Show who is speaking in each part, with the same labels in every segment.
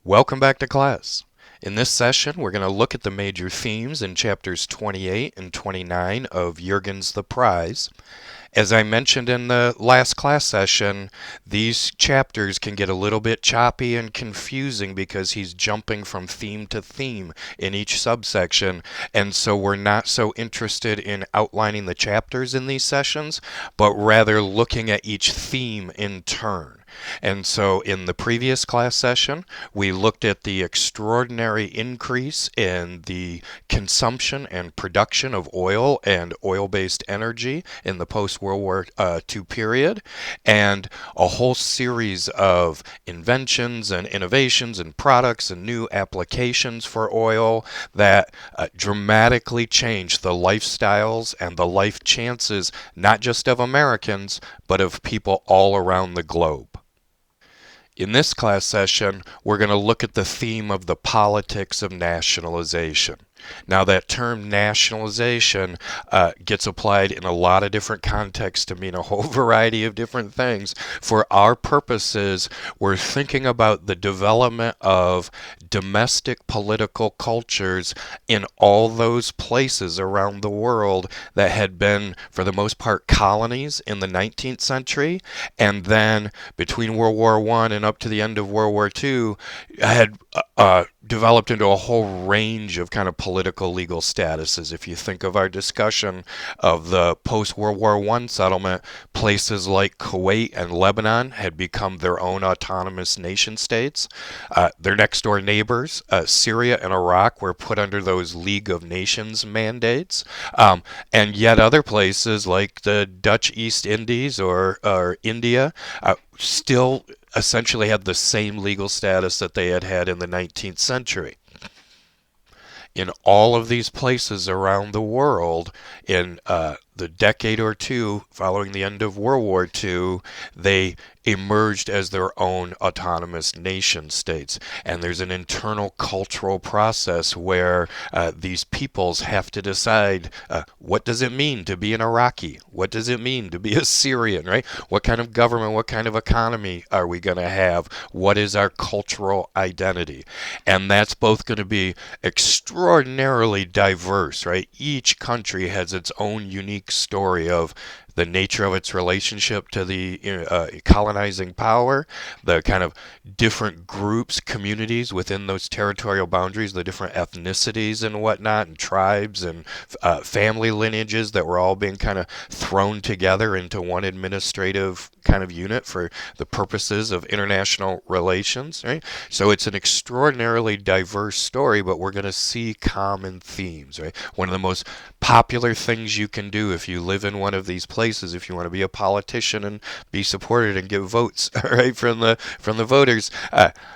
Speaker 1: Welcome back to class. In this session, we're going to look at the major themes in chapters 28 and 29 of Jürgen's The Prize. As I mentioned in the last class session, these chapters can get a little bit choppy and confusing because he's jumping from theme to theme in each subsection, and so we're not so interested in outlining the chapters in these sessions, but rather looking at each theme in turn. And so in the previous class session, we looked at the extraordinary increase in the consumption and production of oil and oil-based energy in the post-World War II period, and a whole series of inventions and innovations and products and new applications for oil that dramatically changed the lifestyles and the life chances, not just of Americans, but of people all around the globe. In this class session, we're going to look at the theme of the politics of nationalization. Now, that term nationalization gets applied in a lot of different contexts to mean a whole variety of different things. For our purposes, we're thinking about the development of domestic political cultures in all those places around the world that had been, for the most part, colonies in the 19th century, and then between World War I and up to the end of World War II, had developed into a whole range of kind of political legal statuses. If you think of our discussion of the post-World War I settlement, places like Kuwait and Lebanon had become their own autonomous nation states. Their next door neighbors, Syria and Iraq, were put under those League of Nations mandates. And yet other places like the Dutch East Indies or India still essentially had the same legal status that they had had in the 19th century. In all of these places around the world, in the decade or two following the end of World War II, they emerged as their own autonomous nation states. And there's an internal cultural process where these peoples have to decide what does it mean to be an Iraqi? What does it mean to be a Syrian, right? What kind of government, what kind of economy are we going to have? What is our cultural identity? And that's both going to be extraordinarily diverse, right? Each country has its own unique story of the nature of its relationship to the colonizing power, the kind of different groups, communities within those territorial boundaries, the different ethnicities and whatnot, and tribes and family lineages that were all being kind of thrown together into one administrative kind of unit for the purposes of international relations, right? So it's an extraordinarily diverse story, but we're going to see common themes, right? One of the most popular things you can do if you live in one of these places, if you want to be a politician and be supported and get votes, right, from the voters,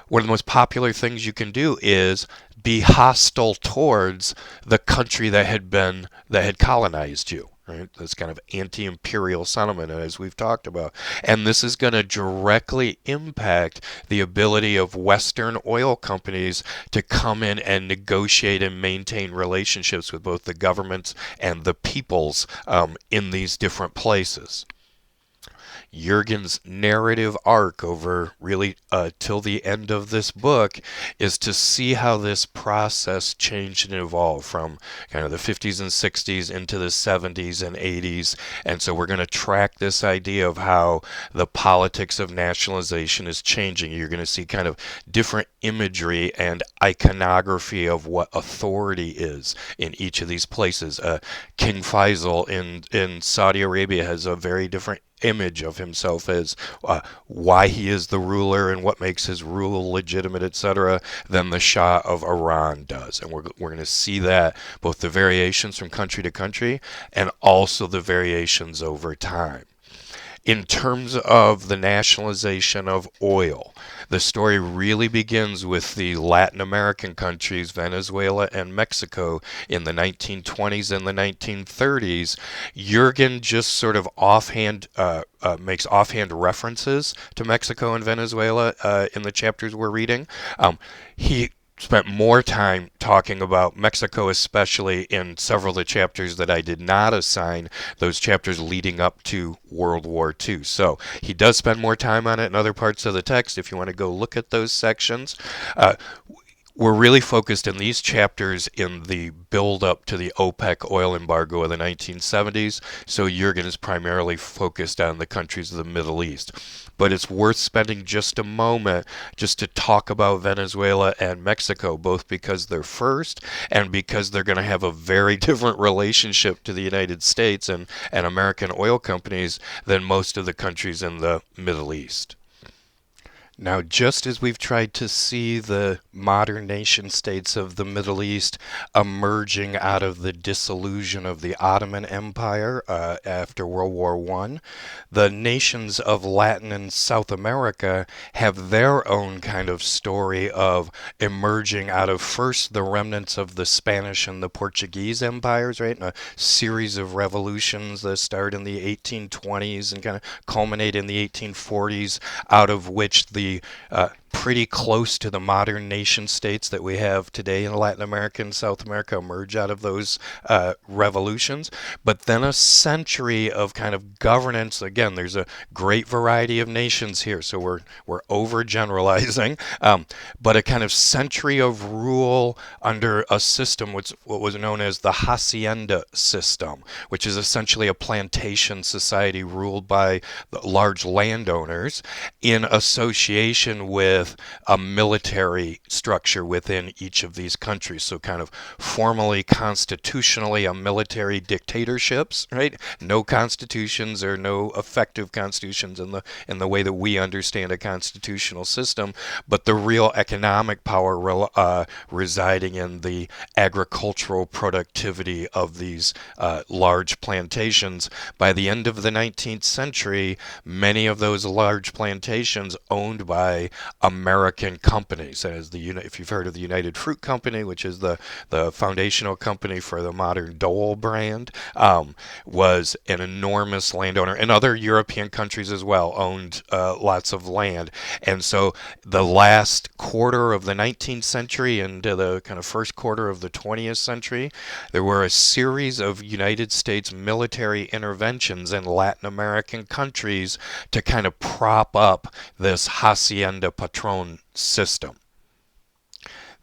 Speaker 1: one of the most popular things you can do is be hostile towards the country that had colonized you. Right? This kind of anti-imperial sentiment, as we've talked about. And this is going to directly impact the ability of Western oil companies to come in and negotiate and maintain relationships with both the governments and the peoples in these different places. Jürgen's narrative arc over really till the end of this book is to see how this process changed and evolved from kind of the 50s and 60s into the 70s and 80s. And so we're going to track this idea of how the politics of nationalization is changing. You're going to see kind of different imagery and iconography of what authority is in each of these places. King Faisal in Saudi Arabia has a very different image of himself as why he is the ruler and what makes his rule legitimate, etc., than the Shah of Iran does. And we're going to see that, both the variations from country to country and also the variations over time. In terms of the nationalization of oil, the story really begins with the Latin American countries, Venezuela and Mexico, in the 1920s and the 1930s. Jürgen just sort of makes offhand references to Mexico and Venezuela in the chapters we're reading. He spent more time talking about Mexico, especially in several of the chapters that I did not assign, those chapters leading up to World War II. So he does spend more time on it in other parts of the text if you want to go look at those sections. Uh, we're really focused in these chapters in the build up to the OPEC oil embargo of the 1970s. So Jurgen is primarily focused on the countries of the Middle East. But it's worth spending just a moment just to talk about Venezuela and Mexico, both because they're first and because they're going to have a very different relationship to the United States and American oil companies than most of the countries in the Middle East. Now, just as we've tried to see the modern nation states of the Middle East emerging out of the dissolution of the Ottoman Empire after World War I, the nations of Latin and South America have their own kind of story of emerging out of first the remnants of the Spanish and the Portuguese empires, right? And a series of revolutions that start in the 1820s and kind of culminate in the 1840s, out of which the pretty close to the modern nation states that we have today in Latin America and South America emerge out of those revolutions. But then a century of kind of governance. Again, there's a great variety of nations here, so we're overgeneralizing. But a kind of century of rule under a system, what was known as the hacienda system, which is essentially a plantation society ruled by the large landowners in association with a military structure within each of these countries. So kind of formally, constitutionally, a military dictatorships, right? No constitutions or no effective constitutions in the way that we understand a constitutional system, but the real economic power residing in the agricultural productivity of these large plantations. By the end of the 19th century, many of those large plantations owned by American companies. As if you've heard of the United Fruit Company, which is the foundational company for the modern Dole brand, was an enormous landowner, and other European countries as well owned lots of land. And so the last quarter of the 19th century into the kind of first quarter of the 20th century, there were a series of United States military interventions in Latin American countries to kind of prop up this hacienda patron system.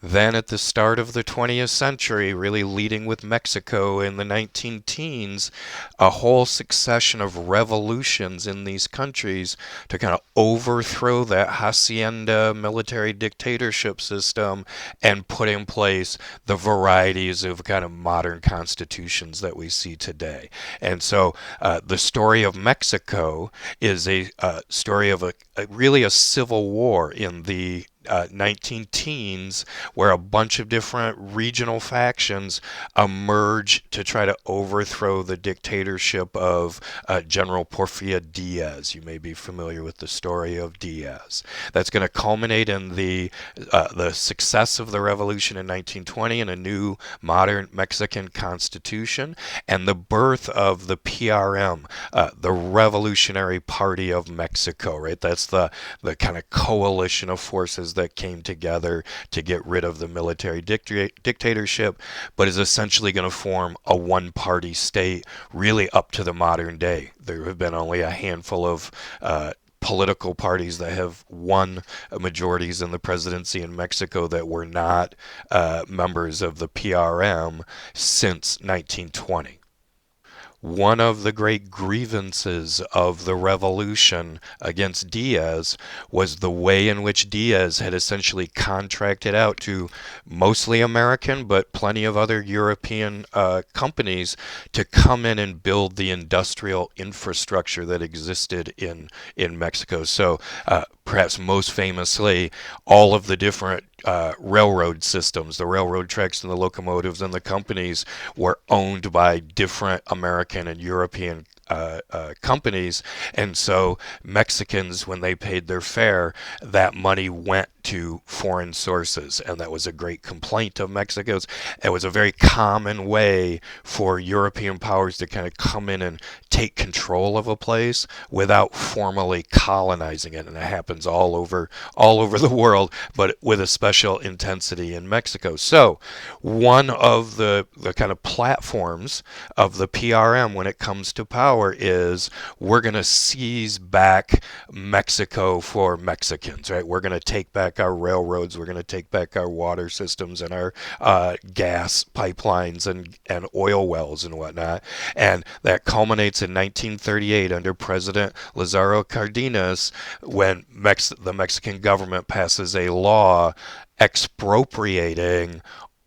Speaker 1: Then at the start of the 20th century, really leading with Mexico in the 19 teens, a whole succession of revolutions in these countries to kind of overthrow that hacienda military dictatorship system and put in place the varieties of kind of modern constitutions that we see today. And so the story of Mexico is a story of really a civil war in the 19 teens, where a bunch of different regional factions emerge to try to overthrow the dictatorship of General Porfirio Diaz. You may be familiar with the story of Diaz. That's going to culminate in the success of the revolution in 1920 and a new modern Mexican constitution and the birth of the PRM, the Revolutionary Party of Mexico. Right, that's the kind of coalition of forces that came together to get rid of the military dictatorship, but is essentially going to form a one-party state really up to the modern day. There have been only a handful of political parties that have won majorities in the presidency in Mexico that were not members of the PRM since 1920. One of the great grievances of the revolution against Diaz was the way in which Diaz had essentially contracted out to mostly American but plenty of other European companies to come in and build the industrial infrastructure that existed in Mexico. So perhaps most famously, all of the different railroad systems, the railroad tracks and the locomotives and the companies were owned by different American and European companies. And so Mexicans, when they paid their fare, that money went to foreign sources, and that was a great complaint of Mexico's. It was a very common way for European powers to kind of come in and take control of a place without formally colonizing it, and it happens all over the world, but with a special intensity in Mexico. So one of the kind of platforms of the PRM when it comes to power is we're going to seize back Mexico for Mexicans, right? We're going to take back our railroads, we're going to take back our water systems and our gas pipelines and oil wells and whatnot. And that culminates in 1938 under President Lázaro Cárdenas when the Mexican government passes a law expropriating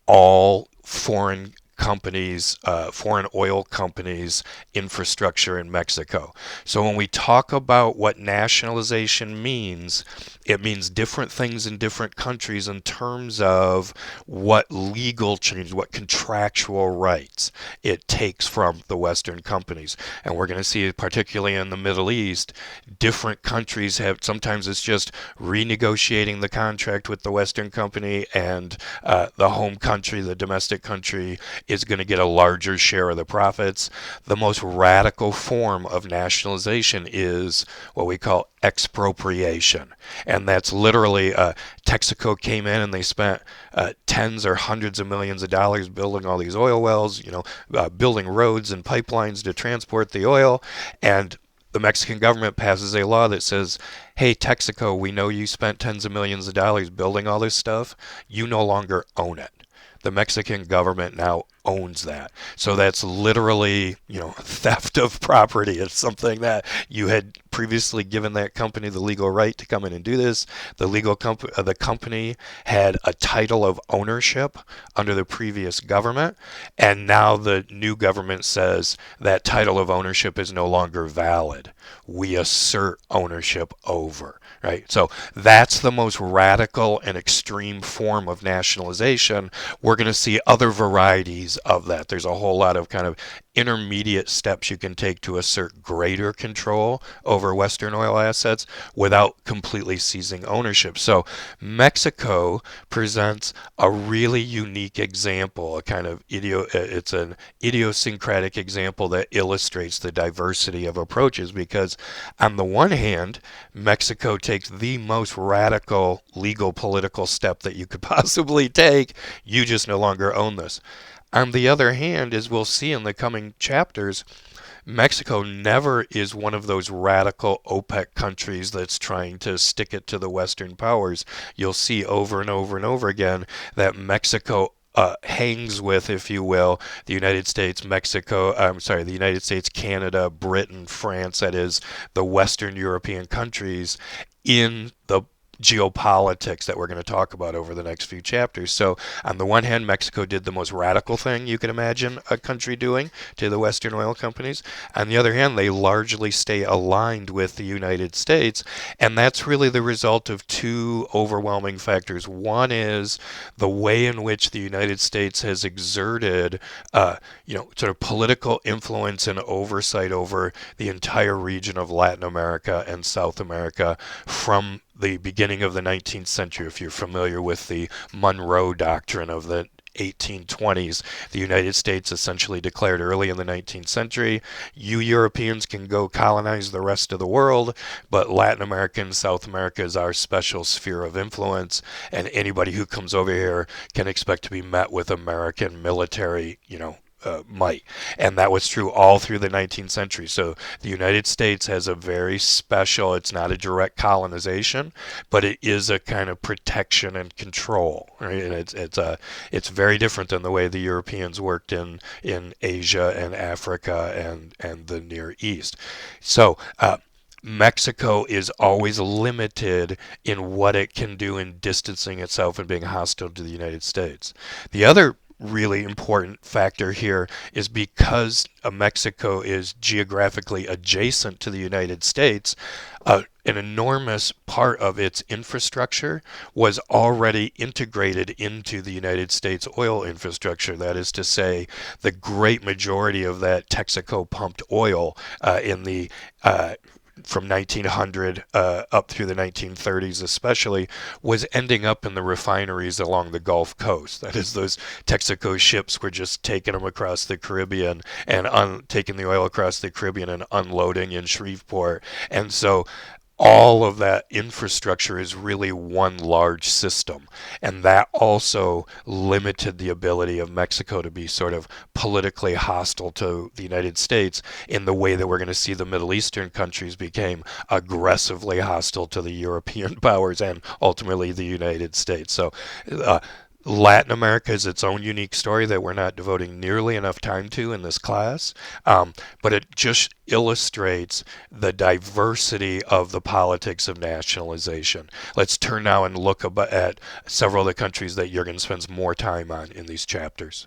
Speaker 1: all foreign companies, foreign oil companies' infrastructure in Mexico. So when we talk about what nationalization means, it means different things in different countries in terms of what legal change, what contractual rights it takes from the Western companies. And we're going to see, particularly in the Middle East, different countries have, sometimes it's just renegotiating the contract with the Western company, and the home country, the domestic country, is going to get a larger share of the profits. The most radical form of nationalization is what we call expropriation. And that's literally Texaco came in and they spent tens or hundreds of millions of dollars building all these oil wells, building roads and pipelines to transport the oil. And the Mexican government passes a law that says, hey, Texaco, we know you spent tens of millions of dollars building all this stuff. You no longer own it. The Mexican government now owns that. So that's literally, theft of property. It's something that you had previously given that company the legal right to come in and do this. The company had a title of ownership under the previous government, and now the new government says that title of ownership is no longer valid. We assert ownership over. Right? So that's the most radical and extreme form of nationalization. We're going to see other varieties of that. There's a whole lot of kind of intermediate steps you can take to assert greater control over Western oil assets without completely seizing ownership. So Mexico presents a really unique example, it's an idiosyncratic example that illustrates the diversity of approaches, because on the one hand, Mexico takes the most radical legal political step that you could possibly take. You just no longer own this. On the other hand, as we'll see in the coming chapters, Mexico never is one of those radical OPEC countries that's trying to stick it to the Western powers. You'll see over and over and over again that Mexico hangs with, if you will, the United States, Canada, Britain, France, that is, the Western European countries in the geopolitics that we're going to talk about over the next few chapters. So on the one hand, Mexico did the most radical thing you can imagine a country doing to the Western oil companies. On the other hand, they largely stay aligned with the United States, and that's really the result of two overwhelming factors. One is the way in which the United States has exerted sort of political influence and oversight over the entire region of Latin America and South America from the beginning of the 19th century. If you're familiar with the Monroe Doctrine of the 1820s, the United States essentially declared early in the 19th century, you Europeans can go colonize the rest of the world, but Latin America and South America is our special sphere of influence, and anybody who comes over here can expect to be met with American military, might. And that was true all through the 19th century. So the United States has a very special, it's not a direct colonization, but it is a kind of protection and control. Right? And it's very different than the way the Europeans worked in Asia and Africa and the Near East. So Mexico is always limited in what it can do in distancing itself and being hostile to the United States. The other really important factor here is because Mexico is geographically adjacent to the United States, an enormous part of its infrastructure was already integrated into the United States oil infrastructure. That is to say, the great majority of that Texaco pumped oil in the from 1900 up through the 1930s especially, was ending up in the refineries along the Gulf Coast. That is, those Texaco ships were just taking them across the Caribbean and taking the oil across the Caribbean and unloading in Shreveport. And so all of that infrastructure is really one large system. And that also limited the ability of Mexico to be sort of politically hostile to the United States in the way that we're going to see the Middle Eastern countries became aggressively hostile to the European powers and ultimately the United States. So uh, Latin America is its own unique story that we're not devoting nearly enough time to in this class, but it just illustrates the diversity of the politics of nationalization. Let's turn now and look at several of the countries that Jürgen spends more time on in these chapters.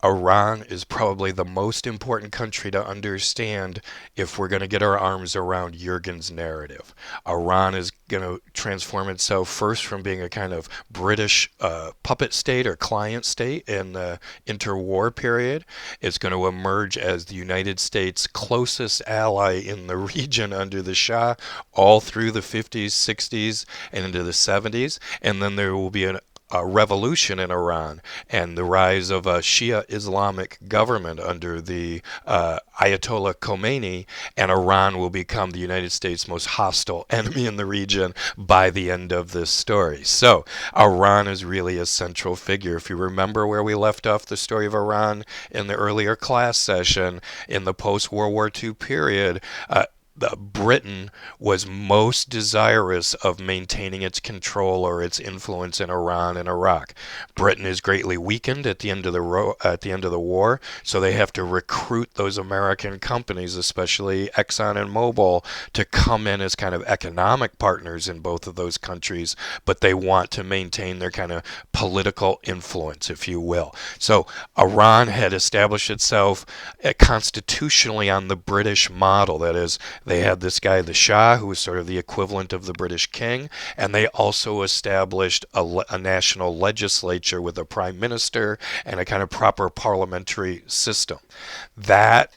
Speaker 1: Iran is probably the most important country to understand if we're going to get our arms around Jürgen's narrative. Iran is going to transform itself first from being a kind of British puppet state or client state in the interwar period. It's going to emerge as the United States' closest ally in the region under the Shah all through the 50s, 60s, and into the 70s. And then there will be a revolution in Iran and the rise of a Shia Islamic government under the Ayatollah Khomeini, and Iran will become the United States' most hostile enemy in the region by the end of this story. So Iran is really a central figure. If you remember where we left off the story of Iran in the earlier class session, in the post-World War II period, Britain was most desirous of maintaining its control or its influence in Iran and Iraq. Britain is greatly weakened at the end of the war, so they have to recruit those American companies, especially Exxon and Mobil, to come in as kind of economic partners in both of those countries, but they want to maintain their kind of political influence, if you will. So Iran had established itself constitutionally on the British model. That is, they had this guy, the Shah, who was sort of the equivalent of the British king, and they also established a national legislature with a prime minister and a kind of proper parliamentary system. That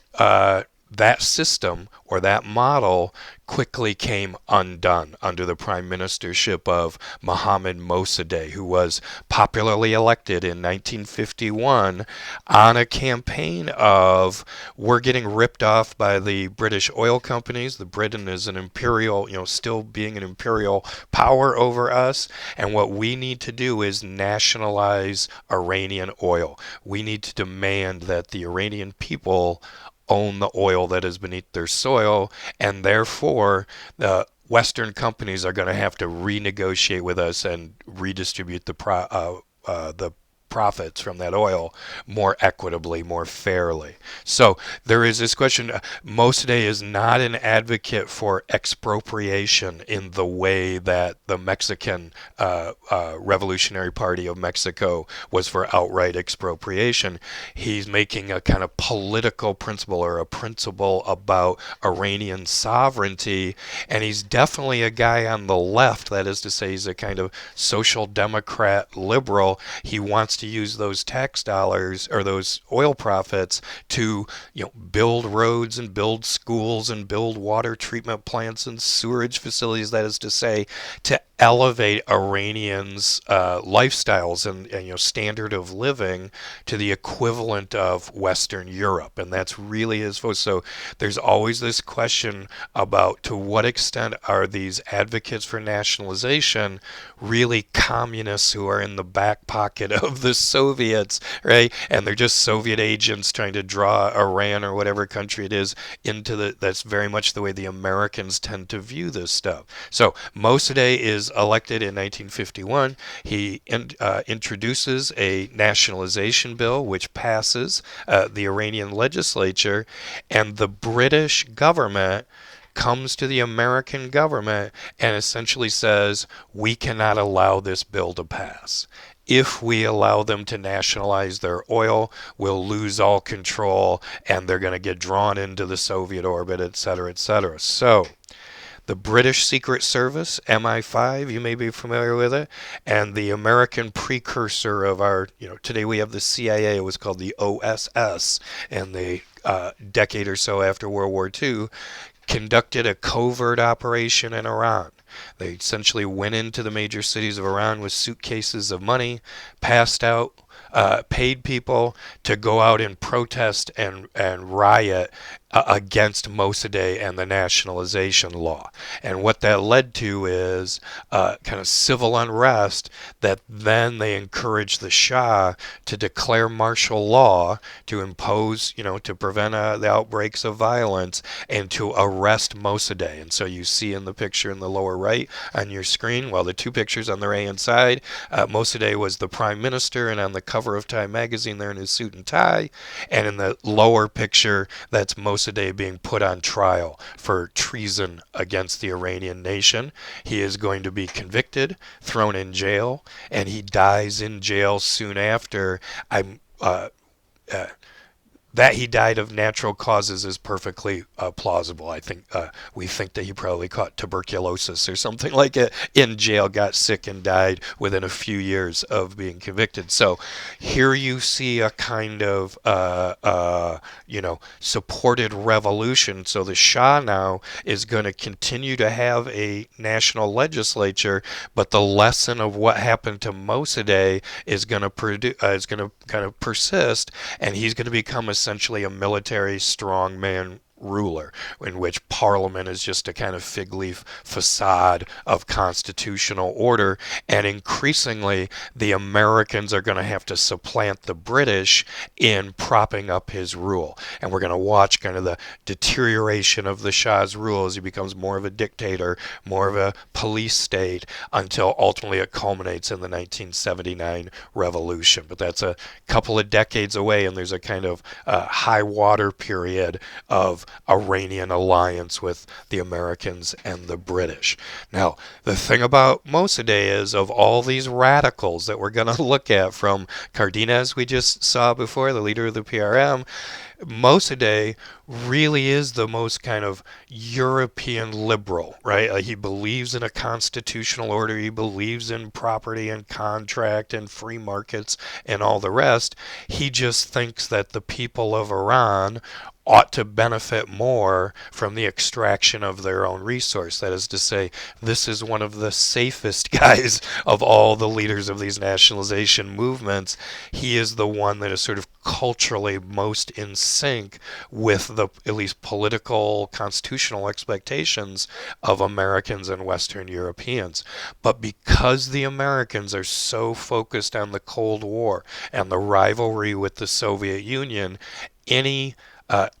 Speaker 1: system or that model quickly came undone under the prime ministership of Mohammad Mossadegh, who was popularly elected in 1951 on a campaign of, we're getting ripped off by the British oil companies. The Britain is an imperial, still being an imperial power over us, and what we need to do is nationalize Iranian oil. We need to demand that the Iranian people own the oil that is beneath their soil, and therefore the Western companies are going to have to renegotiate with us and redistribute the profits from that oil more equitably, more fairly. So there is this question. Mossadegh is not an advocate for expropriation in the way that the Mexican Revolutionary Party of Mexico was for outright expropriation. He's making a kind of political principle or a principle about Iranian sovereignty, and he's definitely a guy on the left. That is to say, he's a kind of social democrat liberal. He wants to use those tax dollars or those oil profits to build roads and build schools and build water treatment plants and sewerage facilities. That is to say, to elevate Iranians' lifestyles and standard of living to the equivalent of Western Europe, and that's really his focus. So there's always this question about to what extent are these advocates for nationalization really communists who are in the back pocket of the Soviets, right? And they're just Soviet agents trying to draw Iran or whatever country it is into that's very much the way the Americans tend to view this stuff. So Mossadegh is elected in 1951. He introduces a nationalization bill which passes the Iranian legislature, and the British government comes to the American government and essentially says, we cannot allow this bill to pass. If we allow them to nationalize their oil, we'll lose all control and they're going to get drawn into the Soviet orbit, etc., etc. So the British Secret Service, MI5, you may be familiar with it, and the American precursor of our, today we have the CIA, it was called the OSS, and the decade or so after World War II, conducted a covert operation in Iran. They essentially went into the major cities of Iran with suitcases of money, passed out, paid people to go out and protest and riot against Mossadegh and the nationalization law. And what that led to is kind of civil unrest that then they encouraged the Shah to declare martial law to impose, to prevent the outbreaks of violence and to arrest Mossadegh. And so you see in the picture in the lower right on your screen, well, the two pictures on the right hand side, Mossadegh was the prime minister and on the cover of Time magazine there in his suit and tie. And in the lower picture, that's Mossadegh being put on trial for treason against the Iranian nation. He is going to be convicted, thrown in jail, and he dies in jail soon after. That he died of natural causes is perfectly plausible. I think we think that he probably caught tuberculosis or something like it in jail, got sick, and died within a few years of being convicted. So here you see a kind of supported revolution. So the Shah now is going to continue to have a national legislature, but the lesson of what happened to Mossadegh is going to kind of persist, and he's going to become essentially a military strongman ruler, in which parliament is just a kind of fig leaf facade of constitutional order, and increasingly the Americans are going to have to supplant the British in propping up his rule. And we're going to watch kind of the deterioration of the Shah's rule as he becomes more of a dictator, more of a police state, until ultimately it culminates in the 1979 revolution. But that's a couple of decades away, and there's a kind of high water period of Iranian alliance with the Americans and the British. Now, the thing about Mossadegh is, of all these radicals that we're going to look at, from Cardenas we just saw before, the leader of the PRM, Mossadegh really is the most kind of European liberal, right? He believes in a constitutional order. He believes in property and contract and free markets and all the rest. He just thinks that the people of Iran ought to benefit more from the extraction of their own resource. That is to say, this is one of the safest guys of all the leaders of these nationalization movements. He is the one that is sort of culturally most in sync with the at least political constitutional expectations of Americans and Western Europeans. But because the Americans are so focused on the Cold War and the rivalry with the Soviet Union, any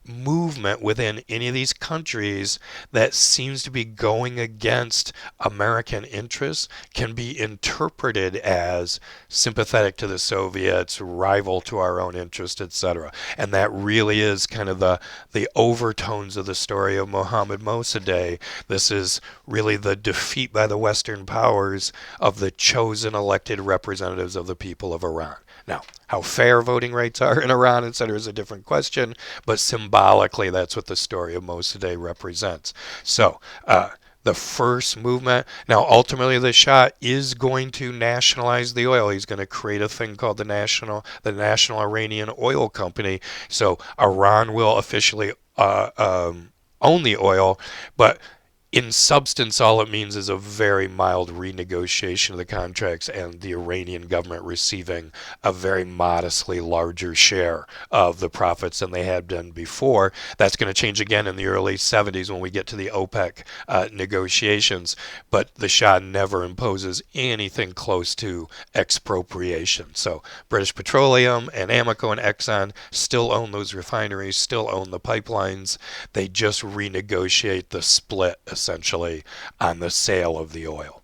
Speaker 1: movement within any of these countries that seems to be going against American interests can be interpreted as sympathetic to the Soviets, rival to our own interest, etc. And that really is kind of the overtones of the story of Mohammad Mossadegh. This is really the defeat by the Western powers of the chosen elected representatives of the people of Iran. Now, how fair voting rights are in Iran, etc., is a different question, but symbolically, that's what the story of Mossadegh represents. So, the first movement, now ultimately the Shah is going to nationalize the oil. He's going to create a thing called the National Iranian Oil Company. So Iran will officially own the oil, but in substance, all it means is a very mild renegotiation of the contracts and the Iranian government receiving a very modestly larger share of the profits than they had done before. That's going to change again in the early 70s when we get to the OPEC negotiations, but the Shah never imposes anything close to expropriation. So British Petroleum and Amoco and Exxon still own those refineries, still own the pipelines. They just renegotiate the split essentially on the sale of the oil.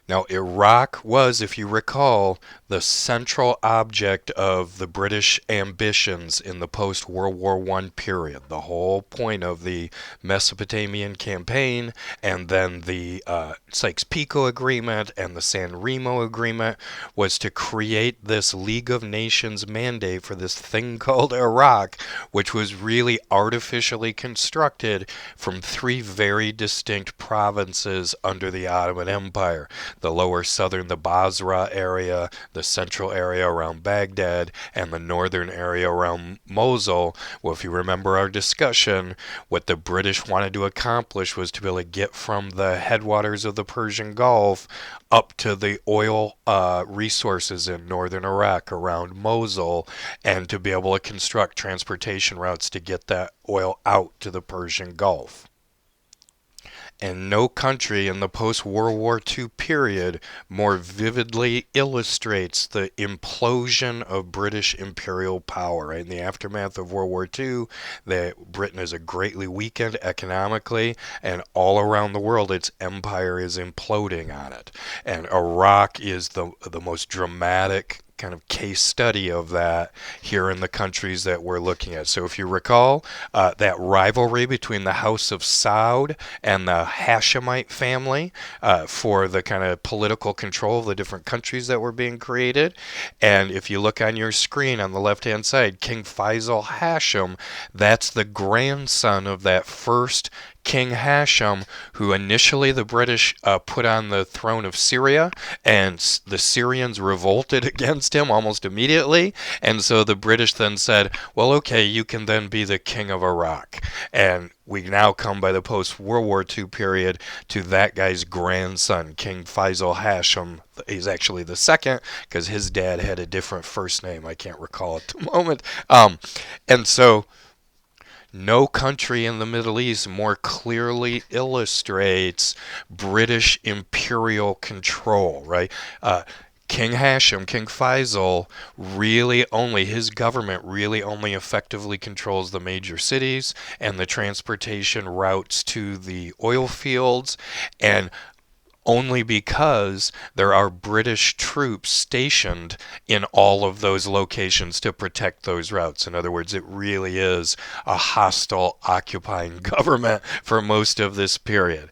Speaker 1: Now, Iraq was, if you recall, the central object of the British ambitions in the post-World War I period. The whole point of the Mesopotamian campaign and then the Sykes-Picot Agreement and the San Remo Agreement was to create this League of Nations mandate for this thing called Iraq, which was really artificially constructed from three very distinct provinces under the Ottoman Empire. the lower southern, the Basra area, the central area around Baghdad, and the northern area around Mosul. Well, if you remember our discussion, what the British wanted to accomplish was to be able to get from the headwaters of the Persian Gulf up to the oil resources in northern Iraq around Mosul, and to be able to construct transportation routes to get that oil out to the Persian Gulf. And no country in the post-World War II period more vividly illustrates the implosion of British imperial power. Right? In the aftermath of World War II, Britain is a greatly weakened economically, and all around the world its empire is imploding on it. And Iraq is the most dramatic kind of case study of that here in the countries that we're looking at. So if you recall, that rivalry between the House of Saud and the Hashemite family for the kind of political control of the different countries that were being created. And if you look on your screen on the left-hand side, King Faisal Hashem, that's the grandson of that first King Hashem, who initially the British put on the throne of Syria, and the Syrians revolted against him almost immediately, and so the British then said, well, okay, you can then be the king of Iraq. And we now come by the post-World War II period to that guy's grandson, King Faisal Hashem. He's actually the second, because his dad had a different first name. I can't recall at the moment. And so no country in the Middle East more clearly illustrates British imperial control, right? King Hashem, King Faisal, his government really only effectively controls the major cities and the transportation routes to the oil fields, and only because there are British troops stationed in all of those locations to protect those routes. In other words, it really is a hostile occupying government for most of this period.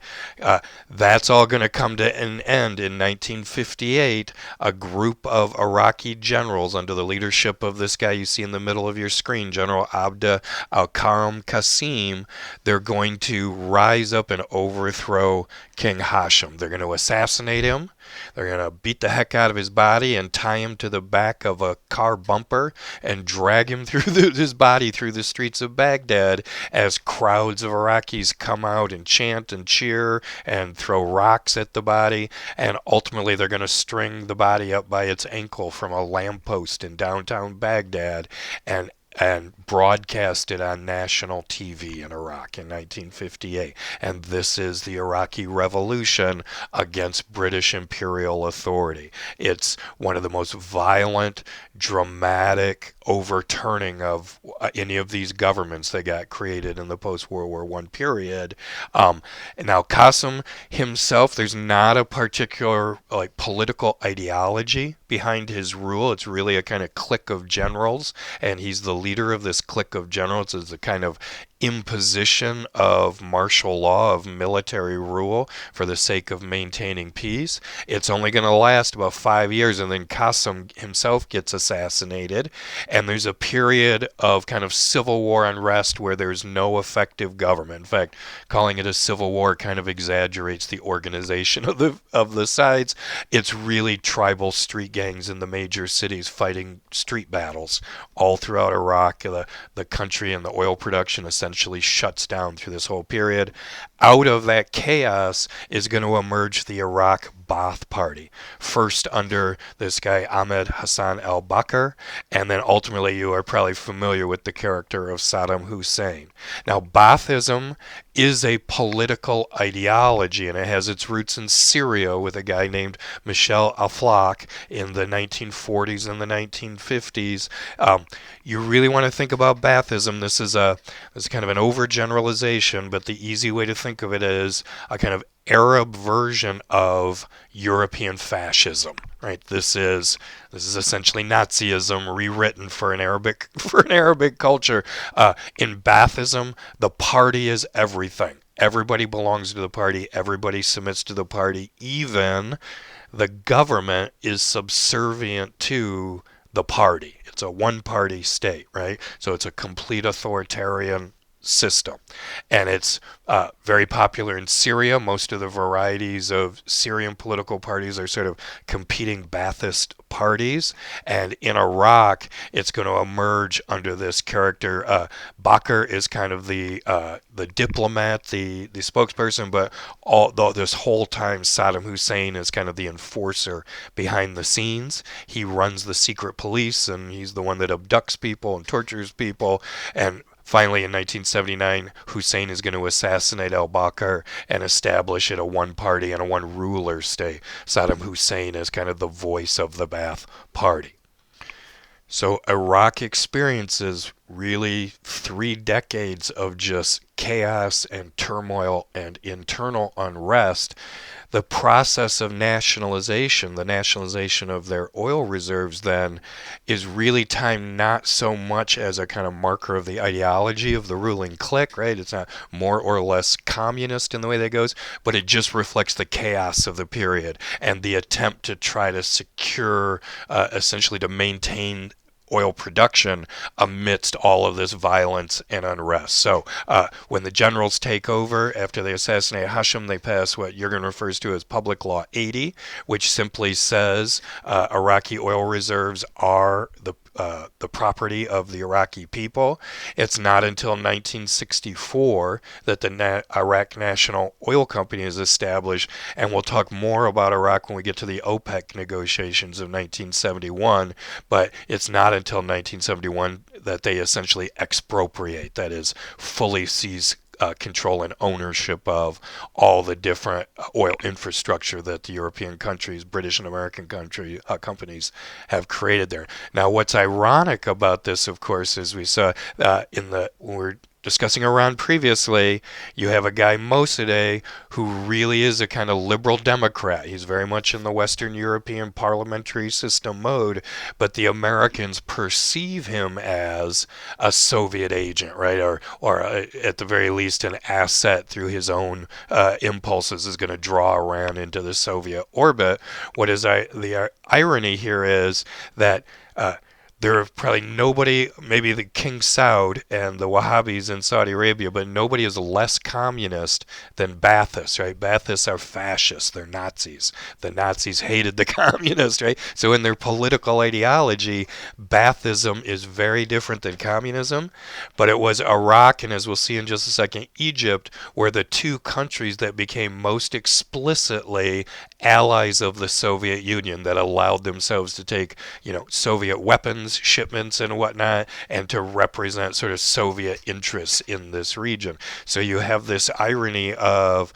Speaker 1: That's all going to come to an end in 1958. A group of Iraqi generals under the leadership of this guy you see in the middle of your screen, General Abda al-Karam Qasim, they're going to rise up and overthrow King Hashem. They're going to assassinate him. They're going to beat the heck out of his body and tie him to the back of a car bumper and drag him through his body through the streets of Baghdad as crowds of Iraqis come out and chant and cheer and throw rocks at the body. And ultimately they're going to string the body up by its ankle from a lamppost in downtown Baghdad and broadcast it on national TV in Iraq in 1958. And this is the Iraqi Revolution against British imperial authority. It's one of the most violent, dramatic overturning of any of these governments that got created in the post-World War I period. And now Qasim himself, there's not a particular political ideology behind his rule. It's really a kind of clique of generals, and he's the leader of this clique of generals. It's a kind of imposition of martial law, of military rule for the sake of maintaining peace. It's only going to last about 5 years, and then Qasim himself gets assassinated, and there's a period of kind of civil war unrest where there's no effective government. In fact, calling it a civil war kind of exaggerates the organization of the sides. It's really tribal street gangs in the major cities fighting street battles all throughout Iraq. The country and the oil production essentially shuts down through this whole period. Out of that chaos is going to emerge the Iraq Ba'ath Party, first under this guy Ahmed Hassan al-Bakr, and then ultimately you are probably familiar with the character of Saddam Hussein. Now, Ba'athism is a political ideology, and it has its roots in Syria with a guy named Michel Aflaq in the 1940s and the 1950s. You really want to think about Ba'athism. This is kind of an overgeneralization, but the easy way to think of it is a kind of Arab version of European fascism, right? This is essentially Nazism rewritten for an Arabic culture. In Baathism, the party is everything. Everybody belongs to the party. Everybody submits to the party. Even the government is subservient to the party. It's a one-party state, right? So it's a complete authoritarian system. And it's very popular in Syria. Most of the varieties of Syrian political parties are sort of competing Ba'athist parties. And in Iraq, it's going to emerge under this character. Bakr is kind of the diplomat, the spokesperson, but this whole time Saddam Hussein is kind of the enforcer behind the scenes. He runs the secret police, and he's the one that abducts people and tortures people. And finally, in 1979, Hussein is going to assassinate al-Bakr and establish it a one-party and a one-ruler state. Saddam Hussein is kind of the voice of the Ba'ath Party. So Iraq experiences really 3 decades of just chaos and turmoil and internal unrest. The process of nationalization, the nationalization of their oil reserves then, is really timed not so much as a kind of marker of the ideology of the ruling clique, right? It's not more or less communist in the way that goes, but it just reflects the chaos of the period and the attempt to try to secure, essentially to maintain oil production amidst all of this violence and unrest. So when the generals take over after they assassinate Hashim, they pass what Jurgen refers to as Public Law 80, which simply says Iraqi oil reserves are the property of the Iraqi people. It's not until 1964 that the Iraq National Oil Company is established, and we'll talk more about Iraq when we get to the OPEC negotiations of 1971, but it's not until 1971 that they essentially expropriate, that is, fully seize control and ownership of all the different oil infrastructure that the European countries, British and American companies have created there. Now, what's ironic about this, of course, is we saw when we're discussing Iran previously, you have a guy Mossadegh who really is a kind of liberal Democrat. He's very much in the Western European parliamentary system mode, but the Americans perceive him as a Soviet agent, right? Or at the very least an asset through his own impulses is going to draw Iran into the Soviet orbit. What is the irony here is that there are probably nobody, maybe the King Saud and the Wahhabis in Saudi Arabia, but nobody is less communist than Baathists, right? Baathists are fascists. They're Nazis. The Nazis hated the communists, right? So in their political ideology, Baathism is very different than communism. But it was Iraq, and as we'll see in just a second, Egypt, were the two countries that became most explicitly allies of the Soviet Union, that allowed themselves to take, Soviet weapons shipments and whatnot, and to represent sort of Soviet interests in this region. So you have this irony of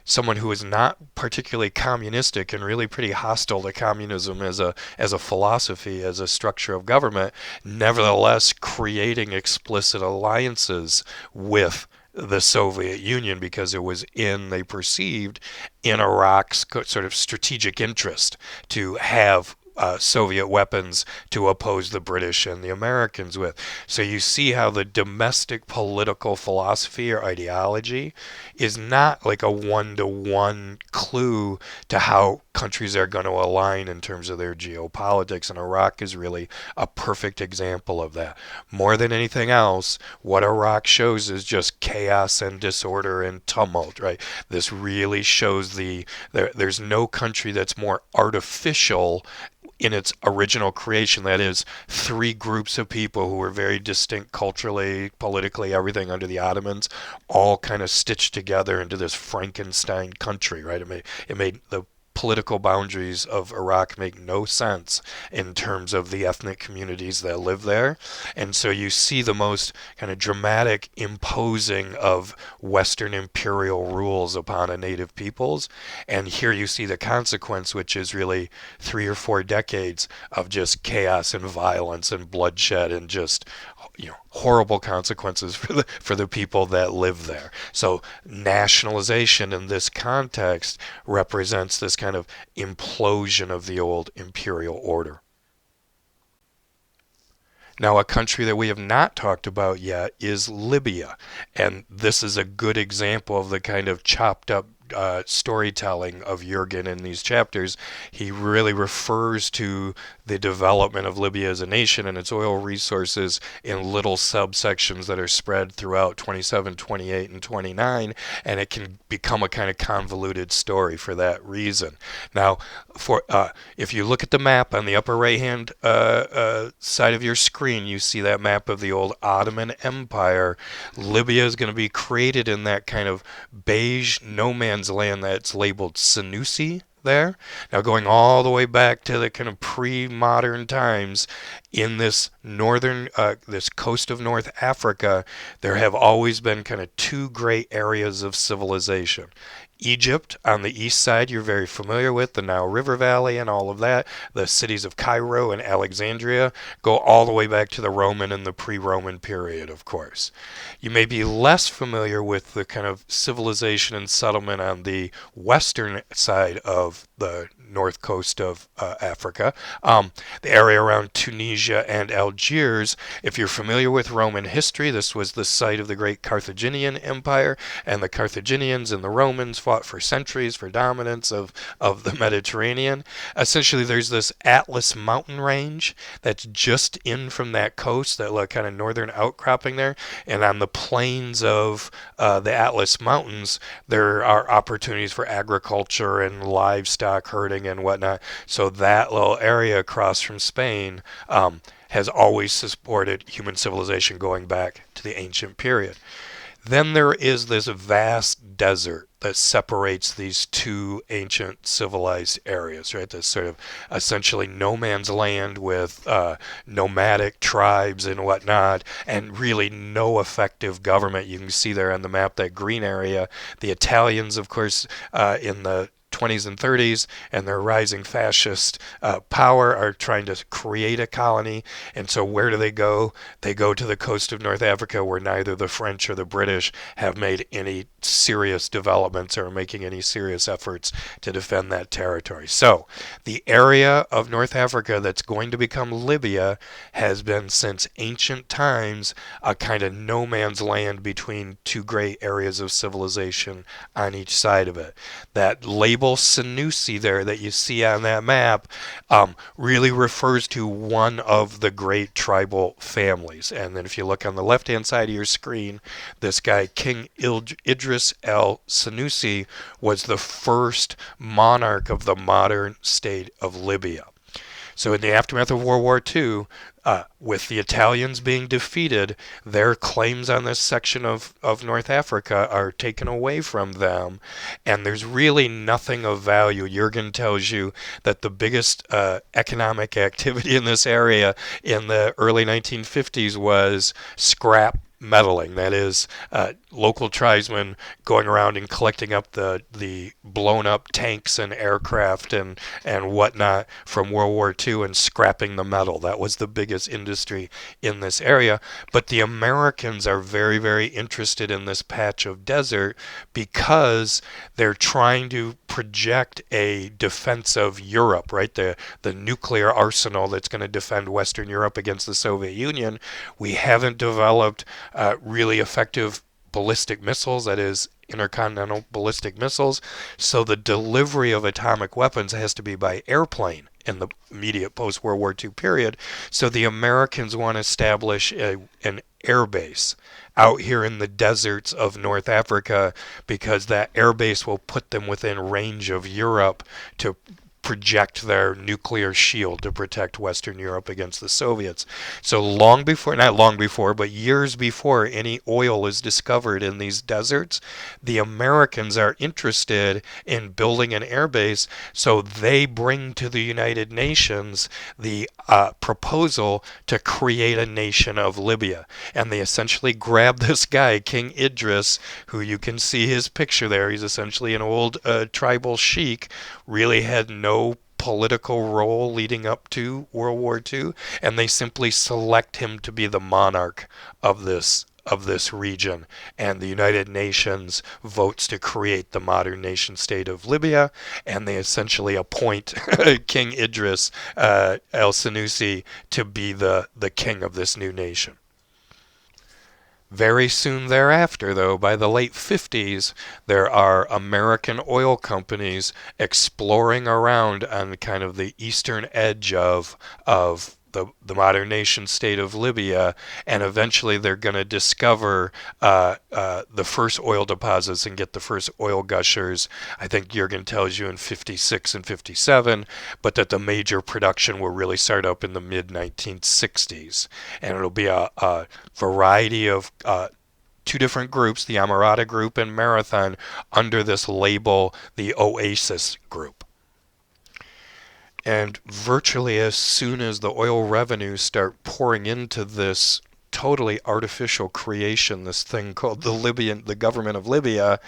Speaker 1: someone who is not particularly communistic and really pretty hostile to communism as a philosophy, as a structure of government, nevertheless creating explicit alliances with the Soviet Union because it was they perceived in Iraq's sort of strategic interest to have Soviet weapons to oppose the British and the Americans with. So you see how the domestic political philosophy or ideology is not like a one-to-one clue to how countries are going to align in terms of their geopolitics, and Iraq is really a perfect example of that. More than anything else, what Iraq shows is just chaos and disorder and tumult, right? This really shows there's no country that's more artificial in its original creation, that is, 3 groups of people who were very distinct culturally, politically, everything under the Ottomans, all kind of stitched together into this Frankenstein country, right? It made the political boundaries of Iraq make no sense in terms of the ethnic communities that live there. And so you see the most kind of dramatic imposing of Western imperial rules upon a native peoples. And here you see the consequence, which is really 3 or 4 decades of just chaos and violence and bloodshed and just horrible consequences for the people that live there. So nationalization in this context represents this kind of implosion of the old imperial order. Now, a country that we have not talked about yet is Libya, and this is a good example of the kind of chopped up storytelling of Jurgen in these chapters. He really refers to the development of Libya as a nation and its oil resources in little subsections that are spread throughout 27, 28, and 29, and it can become a kind of convoluted story for that reason. Now, for if you look at the map on the upper right-hand side of your screen, you see that map of the old Ottoman Empire. Libya is going to be created in that kind of beige no man's land that's labeled Senussi there. Now, going all the way back to the kind of pre-modern times, in this this coast of North Africa, there have always been kind of two great areas of civilization. Egypt on the east side, you're very familiar with, the Nile River Valley and all of that. The cities of Cairo and Alexandria go all the way back to the Roman and the pre-Roman period, of course. You may be less familiar with the kind of civilization and settlement on the western side of the north coast of Africa, the area around Tunisia and Algiers. If you're familiar with Roman history, this was the site of the great Carthaginian Empire, and the Carthaginians and the Romans fought for centuries for dominance of the Mediterranean. Essentially, there's this Atlas mountain range that's just in from that coast, that kind of northern outcropping there, and on the plains of the Atlas Mountains, there are opportunities for agriculture and livestock herding and whatnot. So that little area across from Spain has always supported human civilization going back to the ancient period. Then there is this vast desert that separates these two ancient civilized areas, right? This sort of essentially no man's land with nomadic tribes and whatnot, and really no effective government. You can see there on the map that green area. The Italians, of course, in the 20s and 30s, and their rising fascist power are trying to create a colony. And so where do they go? They go to the coast of North Africa, where neither the French or the British have made any serious developments or are making any serious efforts to defend that territory. So the area of North Africa that's going to become Libya has been since ancient times a kind of no man's land between two great areas of civilization on each side of it. That label Senussi there that you see on that map really refers to one of the great tribal families. And then if you look on the left-hand side of your screen, this guy, King Idris el-Senussi, was the first monarch of the modern state of Libya. So in the aftermath of World War II, with the Italians being defeated, their claims on this section of North Africa are taken away from them, and there's really nothing of value. Jürgen tells you that the biggest economic activity in this area in the early 1950s was scrap meddling. That is, local tribesmen going around and collecting up the blown up tanks and aircraft and whatnot from World War II and scrapping the metal. That was the biggest industry in this area. But the Americans are very, very interested in this patch of desert because they're trying to project a defense of Europe, right? The nuclear arsenal that's going to defend Western Europe against the Soviet Union. We haven't developed really effective ballistic missiles, that is, intercontinental ballistic missiles. So the delivery of atomic weapons has to be by airplane in the immediate post-World War II period. So the Americans want to establish an air base out here in the deserts of North Africa, because that air base will put them within range of Europe to project their nuclear shield to protect Western Europe against the Soviets. So long before, not long before, but years before any oil is discovered in these deserts, the Americans are interested in building an airbase, so they bring to the United Nations the proposal to create a nation of Libya. And they essentially grab this guy, King Idris, who you can see his picture there. He's essentially an old tribal sheik, really had no political role leading up to World War II, and they simply select him to be the monarch of this region, and the United Nations votes to create the modern nation state of Libya, and they essentially appoint King Idris el-Senussi to be the king of this new nation. Very soon thereafter, though, by the late 50s, there are American oil companies exploring around on kind of the eastern edge of the modern nation state of Libya, and eventually they're going to discover the first oil deposits and get the first oil gushers. I think Jurgen tells you in 56 and 57, but that the major production will really start up in the mid 1960s, and it'll be a variety of two different groups, the Amarada group and Marathon, under this label, the Oasis group. And virtually as soon as the oil revenues start pouring into this totally artificial creation, this thing called the government of Libya,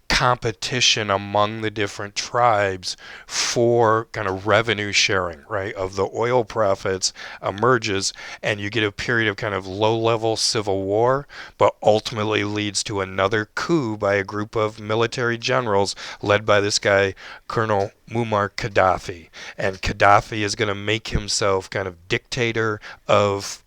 Speaker 1: competition among the different tribes for kind of revenue sharing, right, of the oil profits emerges, and you get a period of kind of low-level civil war, but ultimately leads to another coup by a group of military generals led by this guy, Colonel Muammar Gaddafi. And Gaddafi is going to make himself kind of dictator of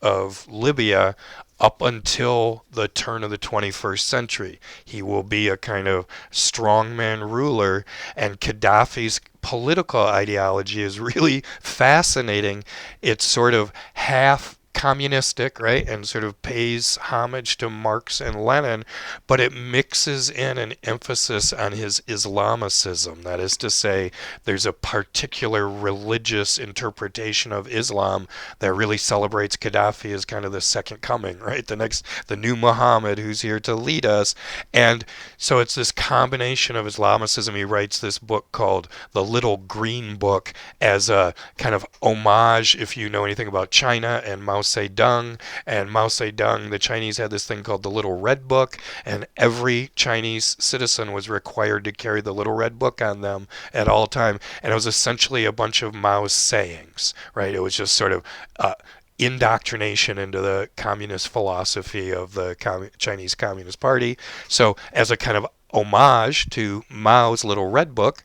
Speaker 1: Libya up until the turn of the 21st century. He will be a kind of strongman ruler, and Gaddafi's political ideology is really fascinating. It's sort of half communistic, right, and sort of pays homage to Marx and Lenin, but it mixes in an emphasis on his Islamicism. That is to say, there's a particular religious interpretation of Islam that really celebrates Gaddafi as kind of the second coming, right, the new Muhammad who's here to lead us. And so it's this combination of Islamicism. He writes this book called The Little Green Book as a kind of homage, if you know anything about China and Mao Zedong. And Mao Zedong, the Chinese had this thing called the Little Red Book, and every Chinese citizen was required to carry the Little Red Book on them at all time. And it was essentially a bunch of Mao's sayings, right? It was just sort of indoctrination into the communist philosophy of the Chinese Communist Party. So as a kind of homage to Mao's Little Red Book,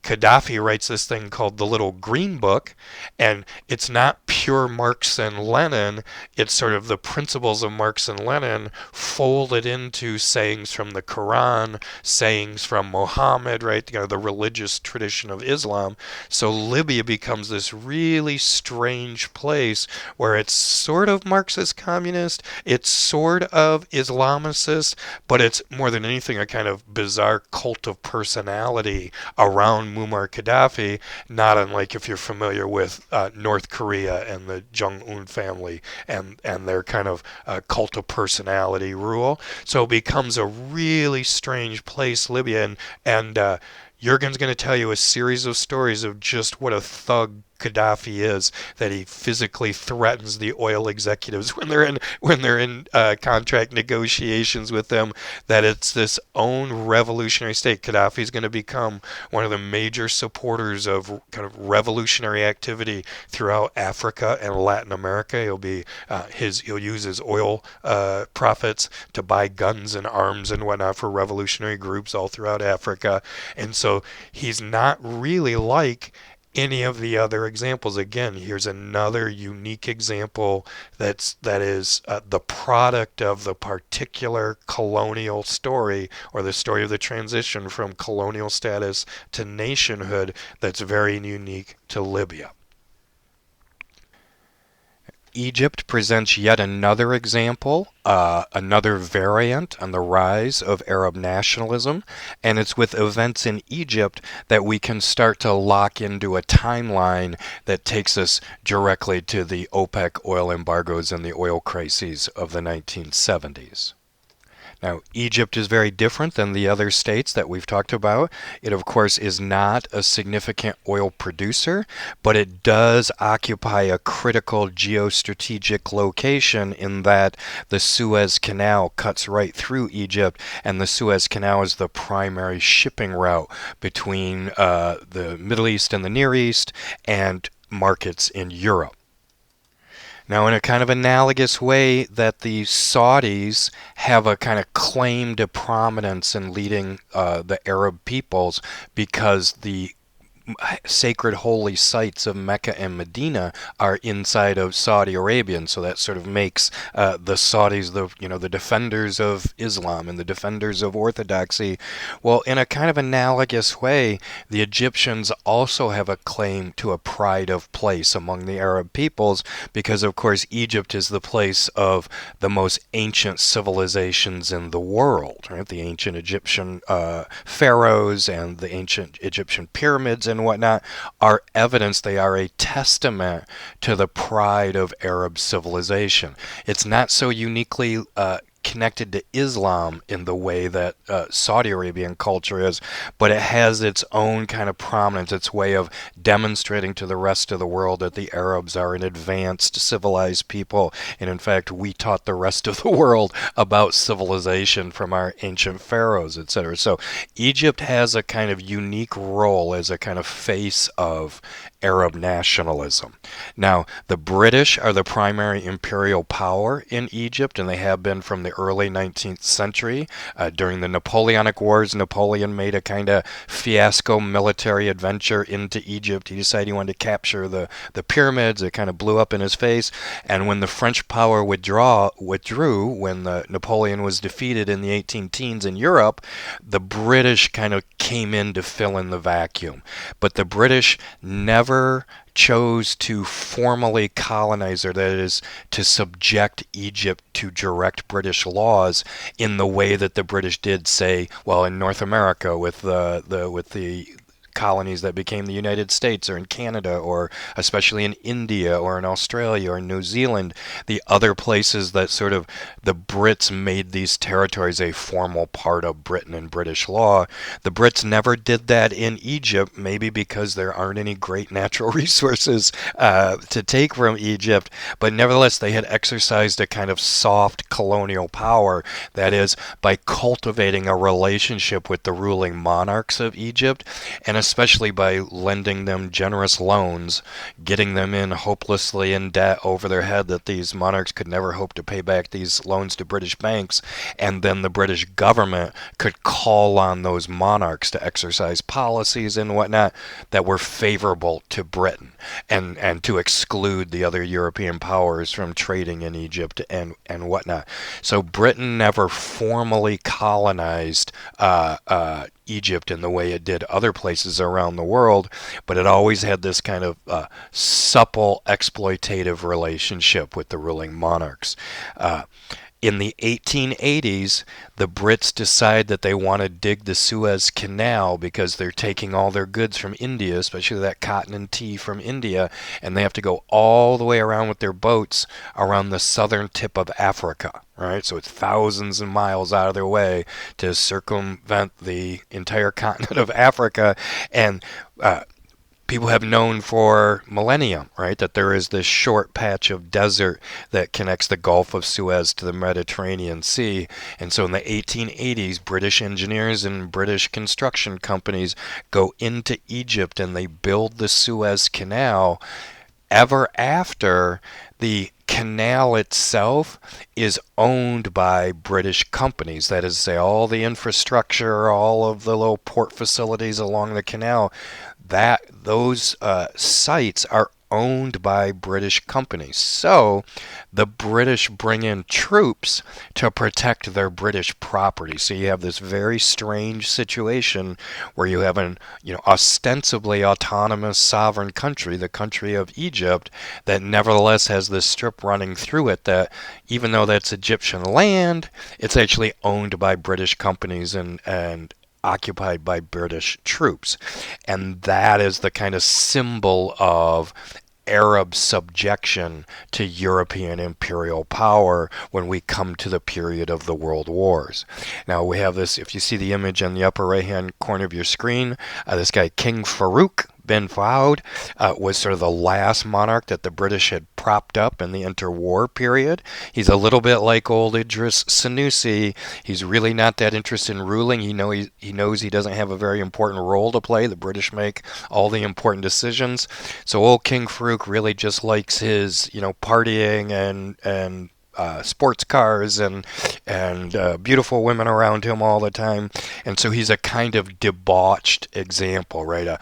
Speaker 1: Gaddafi writes this thing called the Little Green Book, and it's not pure Marx and Lenin. It's sort of the principles of Marx and Lenin folded into sayings from the Quran, sayings from Muhammad, right? You know, the religious tradition of Islam. So Libya becomes this really strange place where it's sort of Marxist communist, it's sort of Islamicist, but it's more than anything a kind of bizarre cult of personality around Muammar Gaddafi, not unlike if you're familiar with North Korea and the Jong-un family and their kind of cult of personality rule. So it becomes a really strange place, Libya, and Jurgen's going to tell you a series of stories of just what a thug Gaddafi is, that he physically threatens the oil executives when they're in contract negotiations with them, that it's this own revolutionary state. Gaddafi is going to become one of the major supporters of kind of revolutionary activity throughout Africa and Latin America. He'll use his oil profits to buy guns and arms and whatnot for revolutionary groups all throughout Africa. And so he's not really like any of the other examples. Again, here's another unique example that is the product of the particular colonial story, or the story of the transition from colonial status to nationhood, that's very unique to Libya. Egypt presents yet another example, another variant on the rise of Arab nationalism, and it's with events in Egypt that we can start to lock into a timeline that takes us directly to the OPEC oil embargoes and the oil crises of the 1970s. Now, Egypt is very different than the other states that we've talked about. It, of course, is not a significant oil producer, but it does occupy a critical geostrategic location in that the Suez Canal cuts right through Egypt, and the Suez Canal is the primary shipping route between the Middle East and the Near East and markets in Europe. Now, in a kind of analogous way that the Saudis have a kind of claim to prominence in leading the Arab peoples, because the sacred holy sites of Mecca and Medina are inside of Saudi Arabia, and so that sort of makes the Saudis the defenders of Islam and the defenders of Orthodoxy. Well, in a kind of analogous way, the Egyptians also have a claim to a pride of place among the Arab peoples because, of course, Egypt is the place of the most ancient civilizations in the world, right? The ancient Egyptian pharaohs and the ancient Egyptian pyramids and whatnot are evidence, they are a testament to the pride of Arab civilization. It's not so uniquely connected to Islam in the way that Saudi Arabian culture is, but it has its own kind of prominence, its way of demonstrating to the rest of the world that the Arabs are an advanced, civilized people. And in fact, we taught the rest of the world about civilization from our ancient pharaohs, etc. So Egypt has a kind of unique role as a kind of face of Arab nationalism. Now, the British are the primary imperial power in Egypt, and they have been from the early 19th century. During the Napoleonic Wars, Napoleon made a kind of fiasco military adventure into Egypt. He decided he wanted to capture the pyramids. It kind of blew up in his face. And when the French power withdrew, when Napoleon was defeated in the 18 teens in Europe, the British kind of came in to fill in the vacuum. But the British never chose to formally colonize, or that is to subject Egypt to direct British laws in the way that the British did, say, well, in North America with the colonies that became the United States, or in Canada, or especially in India, or in Australia, or in New Zealand, the other places that sort of the Brits made these territories a formal part of Britain and British law. The Brits never did that in Egypt, maybe because there aren't any great natural resources to take from Egypt, but nevertheless they had exercised a kind of soft colonial power, that is, by cultivating a relationship with the ruling monarchs of Egypt, and especially by lending them generous loans, getting them in hopelessly in debt over their head that these monarchs could never hope to pay back these loans to British banks, and then the British government could call on those monarchs to exercise policies and whatnot that were favorable to Britain, and to exclude the other European powers from trading in Egypt and whatnot. So Britain never formally colonized Egypt in the way it did other places around the world, but it always had this kind of supple exploitative relationship with the ruling monarchs. In the 1880s, the Brits decide that they want to dig the Suez Canal because they're taking all their goods from India, especially that cotton and tea from India, and they have to go all the way around with their boats around the southern tip of Africa, right? So it's thousands of miles out of their way to circumvent the entire continent of Africa, and people have known for millennia, right, that there is this short patch of desert that connects the Gulf of Suez to the Mediterranean Sea. And so in the 1880s, British engineers and British construction companies go into Egypt and they build the Suez Canal. Ever after, the canal itself is owned by British companies. That is to say, all the infrastructure, all of the little port facilities along the canal, that those sites are owned by British companies. So the British bring in troops to protect their British property. So you have this very strange situation where you have an ostensibly autonomous sovereign country, the country of Egypt, that nevertheless has this strip running through it that, even though that's Egyptian land, it's actually owned by British companies and occupied by British troops. And that is the kind of symbol of Arab subjection to European imperial power when we come to the period of the World Wars. Now we have this, if you see the image in the upper right hand corner of your screen, this guy King Farouk bin Fahd was sort of the last monarch that the British had propped up in the interwar period. He's a little bit like old Idris Senussi. He's really not that interested in ruling. He knows he doesn't have a very important role to play. The British make all the important decisions. So old King Farouk really just likes his partying and sports cars and beautiful women around him all the time. And so he's a kind of debauched example, right?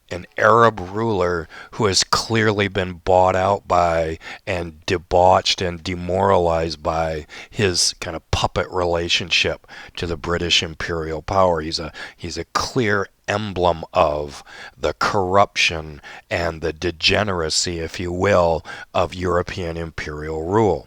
Speaker 1: An Arab ruler who has clearly been bought out by and debauched and demoralized by his kind of puppet relationship to the British imperial power. He's a clear emblem of the corruption and the degeneracy, if you will, of European imperial rule.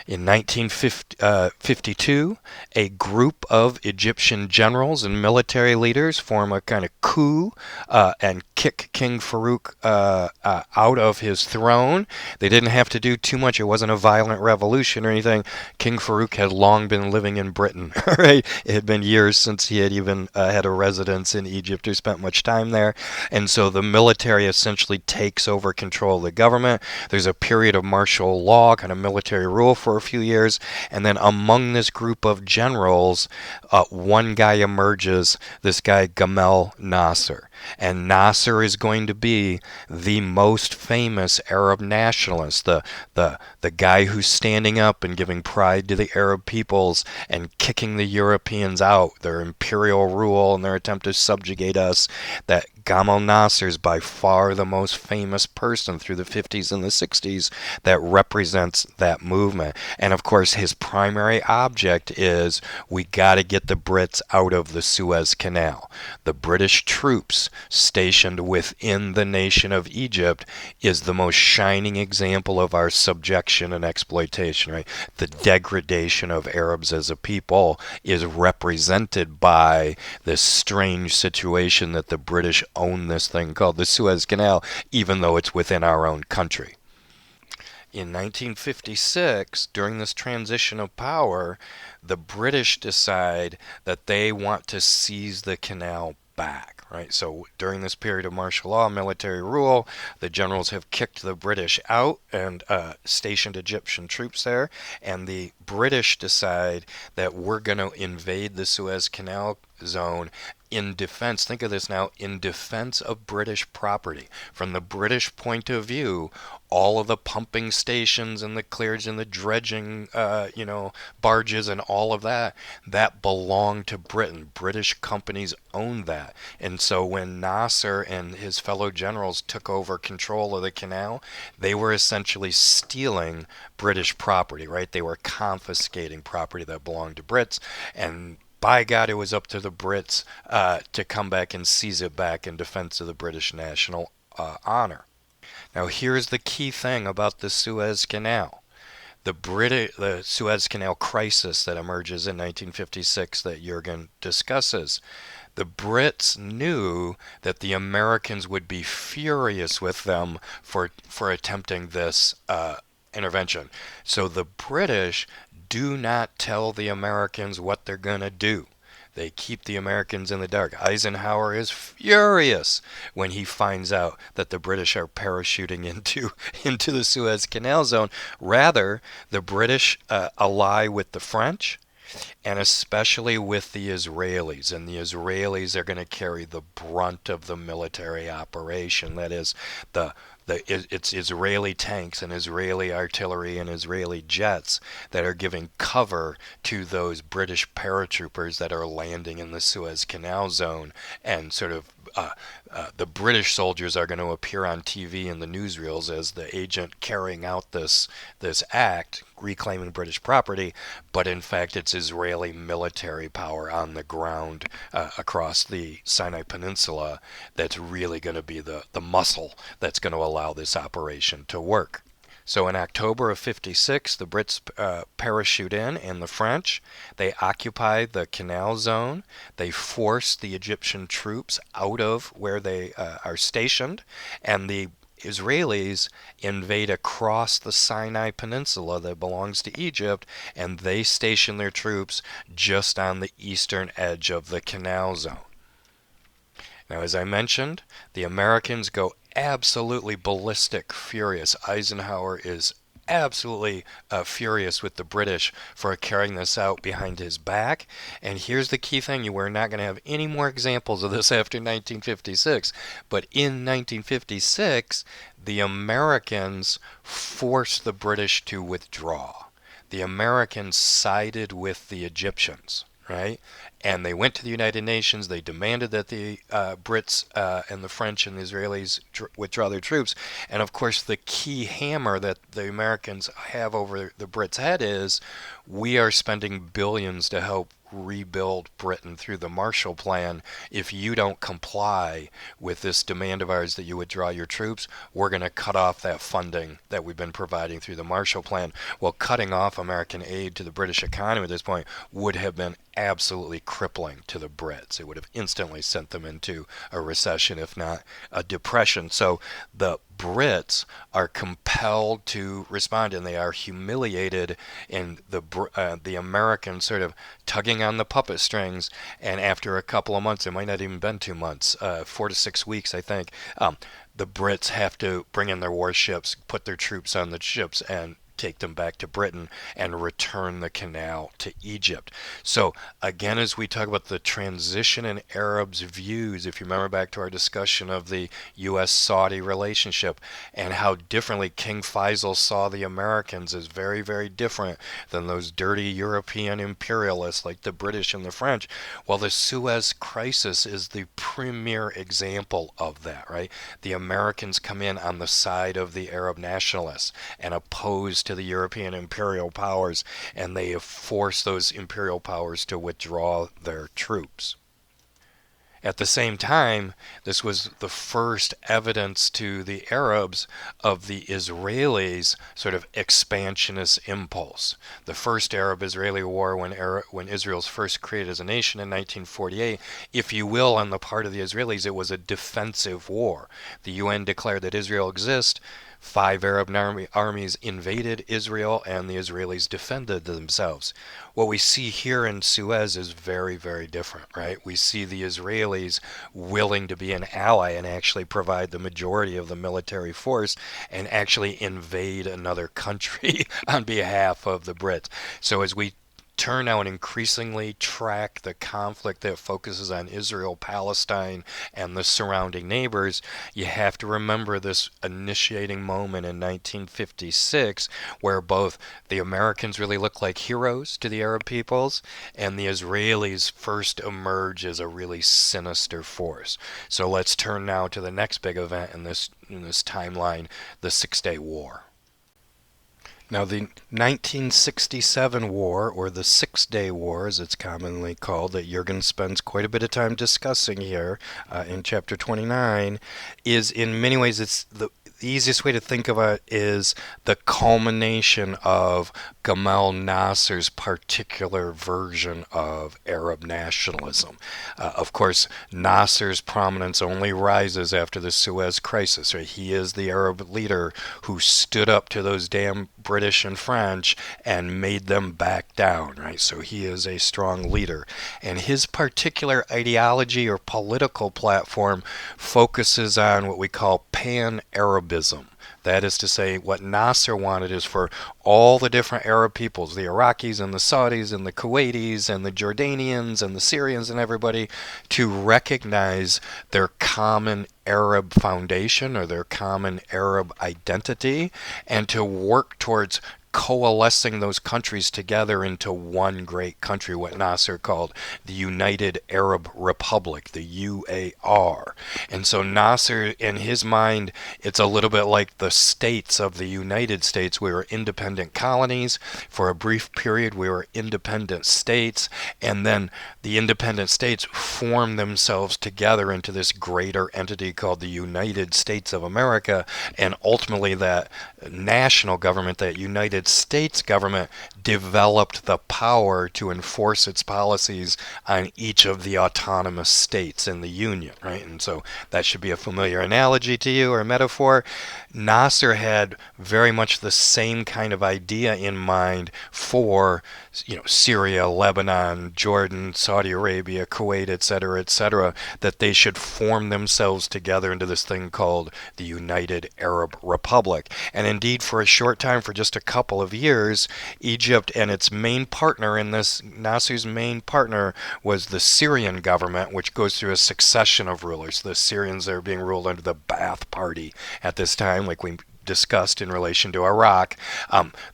Speaker 1: In 1952, a group of Egyptian generals and military leaders form a kind of coup and kick King Farouk out of his throne. They didn't have to do too much. It wasn't a violent revolution or anything. King Farouk had long been living in Britain. Right? It had been years since he had even had a residence in Egypt or spent much time there. And so the military essentially takes over control of the government. There's a period of martial law, kind of military rule for a few years, and then among this group of generals, one guy emerges, this guy Gamal Nasser. And Nasser is going to be the most famous Arab nationalist, the guy who's standing up and giving pride to the Arab peoples and kicking the Europeans out, their imperial rule and their attempt to subjugate us. That Gamal Nasser is by far the most famous person through the 50s and the 60s that represents that movement. And of course, his primary object is we got to get the Brits out of the Suez Canal. The British troops stationed within the nation of Egypt is the most shining example of our subjection and exploitation, right? The degradation of Arabs as a people is represented by this strange situation that the British own this thing called the Suez Canal, even though it's within our own country. In 1956, during this transition of power, the British decide that they want to seize the canal back, right? So during this period of martial law, military rule, the generals have kicked the British out and stationed Egyptian troops there, and the British decide that we're going to invade the Suez Canal zone in defense, think of this now, in defense of British property. From the British point of view, all of the pumping stations and the clears and the dredging, barges and all of that, that belonged to Britain. British companies owned that. And so when Nasser and his fellow generals took over control of the canal, they were essentially stealing British property, right? They were confiscating property that belonged to Brits, and by God, it was up to the Brits to come back and seize it back in defense of the British national honor. Now, here's the key thing about the Suez Canal. The Suez Canal crisis that emerges in 1956 that Jürgen discusses. The Brits knew that the Americans would be furious with them for attempting this intervention. So the British do not tell the Americans what they're going to do. They keep the Americans in the dark. Eisenhower is furious when he finds out that the British are parachuting into the Suez Canal zone. Rather, the British ally with the French, and especially with the Israelis. And the Israelis are going to carry the brunt of the military operation. That is, it's Israeli tanks and Israeli artillery and Israeli jets that are giving cover to those British paratroopers that are landing in the Suez Canal zone, and sort of the British soldiers are going to appear on TV in the newsreels as the agent carrying out this act, reclaiming British property, but in fact it's Israeli military power on the ground across the Sinai Peninsula that's really going to be the muscle that's going to allow this operation to work. So in October of 56, the Brits parachute in, and the French, they occupy the canal zone. They force the Egyptian troops out of where they are stationed, and the Israelis invade across the Sinai Peninsula that belongs to Egypt, and they station their troops just on the eastern edge of the canal zone. Now, as I mentioned, the Americans go absolutely ballistic, furious. Eisenhower is absolutely furious with the British for carrying this out behind his back. And here's the key thing: you were not going to have any more examples of this after 1956. But in 1956, the Americans forced the British to withdraw. The Americans sided with the Egyptians, right? And they went to the United Nations. They demanded that the Brits and the French and the Israelis withdraw their troops. And of course, the key hammer that the Americans have over the Brits' head is, we are spending billions to help rebuild Britain through the Marshall Plan. If you don't comply with this demand of ours that you withdraw your troops, we're going to cut off that funding that we've been providing through the Marshall Plan. Well, cutting off American aid to the British economy at this point would have been absolutely crippling to the Brits. It would have instantly sent them into a recession, if not a depression. So the Brits are compelled to respond, and they are humiliated in the Americans sort of tugging on the puppet strings. And after a couple of months, it might not even been 2 months, 4 to 6 weeks, I think, the Brits have to bring in their warships, put their troops on the ships, and take them back to Britain and return the canal to Egypt. So again, as we talk about the transition in Arabs' views, if you remember back to our discussion of the U.S.-Saudi relationship and how differently King Faisal saw the Americans as very, very different than those dirty European imperialists like the British and the French. Well, the Suez Crisis is the premier example of that, right? The Americans come in on the side of the Arab nationalists and oppose to the European imperial powers, and they have forced those imperial powers to withdraw their troops. At the same time, this was the first evidence to the Arabs of the Israelis' sort of expansionist impulse. The first Arab-Israeli war, when Israel's first created as a nation in 1948, if you will, on the part of the Israelis, it was a defensive war. The UN declared that Israel exists. 5 Arab armies invaded Israel, and the Israelis defended themselves. What we see here in Suez is very, very different, right? We see the Israelis willing to be an ally and actually provide the majority of the military force and actually invade another country on behalf of the Brits. So as we turn now and increasingly track the conflict that focuses on Israel, Palestine, and the surrounding neighbors, you have to remember this initiating moment in 1956 where both the Americans really look like heroes to the Arab peoples and the Israelis first emerge as a really sinister force. So let's turn now to the next big event in this timeline, the Six-Day War. Now, the 1967 war, or the Six-Day War, as it's commonly called, that Jürgen spends quite a bit of time discussing here in Chapter 29, is in many ways, it's the easiest way to think of it is the culmination of Gamal Nasser's particular version of Arab nationalism. Of course, Nasser's prominence only rises after the Suez Crisis. Right? He is the Arab leader who stood up to those damn British and French and made them back down. Right? So he is a strong leader. And his particular ideology or political platform focuses on what we call pan-Arabism. That is to say, what Nasser wanted is for all the different Arab peoples, the Iraqis and the Saudis and the Kuwaitis and the Jordanians and the Syrians and everybody, to recognize their common Arab foundation or their common Arab identity and to work towards coalescing those countries together into one great country, what Nasser called the United Arab Republic, the UAR. And so Nasser, in his mind, it's a little bit like the states of the United States. We were independent colonies. For a brief period, we were independent states. And then the independent states formed themselves together into this greater entity called the United States of America. And ultimately, that national government, that United United States government developed the power to enforce its policies on each of the autonomous states in the Union, right? And so that should be a familiar analogy to you or metaphor. Nasser had very much the same kind of idea in mind for, Syria, Lebanon, Jordan, Saudi Arabia, Kuwait, etc., that they should form themselves together into this thing called the United Arab Republic. And indeed, for a short time, for just a couple of years, Egypt and its main partner in this, Nasser's main partner, was the Syrian government, which goes through a succession of rulers. The Syrians are being ruled under the Ba'ath Party at this time, like we discussed in relation to Iraq.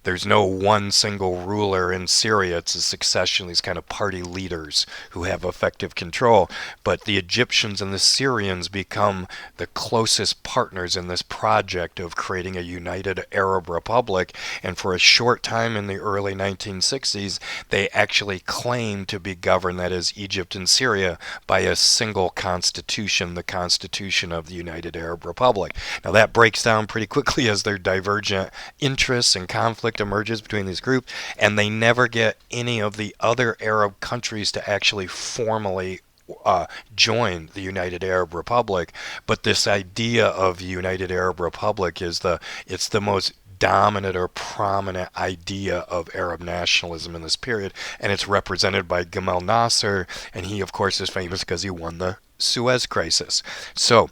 Speaker 1: There's no one single ruler in Syria. It's a succession of these kind of party leaders who have effective control. But the Egyptians and the Syrians become the closest partners in this project of creating a united Arab Republic. And for a short time in the early 1960s, they actually claimed to be governed, that is, Egypt and Syria, by a single constitution, the Constitution of the United Arab Republic. Now that breaks down pretty quickly as their divergent interests and conflict emerges between these groups, and they never get any of the other Arab countries to actually formally join the United Arab Republic. But this idea of United Arab Republic is it's the most dominant or prominent idea of Arab nationalism in this period, and it's represented by Gamal Nasser, and he of course is famous because he won the Suez Crisis. So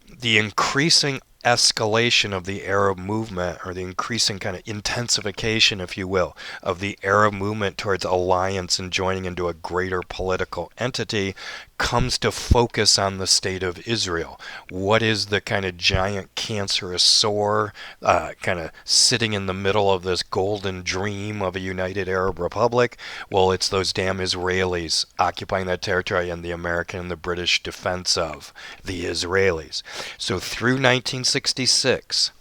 Speaker 1: the increasing escalation of the Arab movement, or the increasing kind of intensification, if you will, of the Arab movement towards alliance and joining into a greater political entity, comes to focus on the state of Israel. What is the kind of giant cancerous sore kind of sitting in the middle of this golden dream of a united Arab Republic? Well, it's those damn Israelis occupying that territory and the American and the British defense of the Israelis. So through 1966,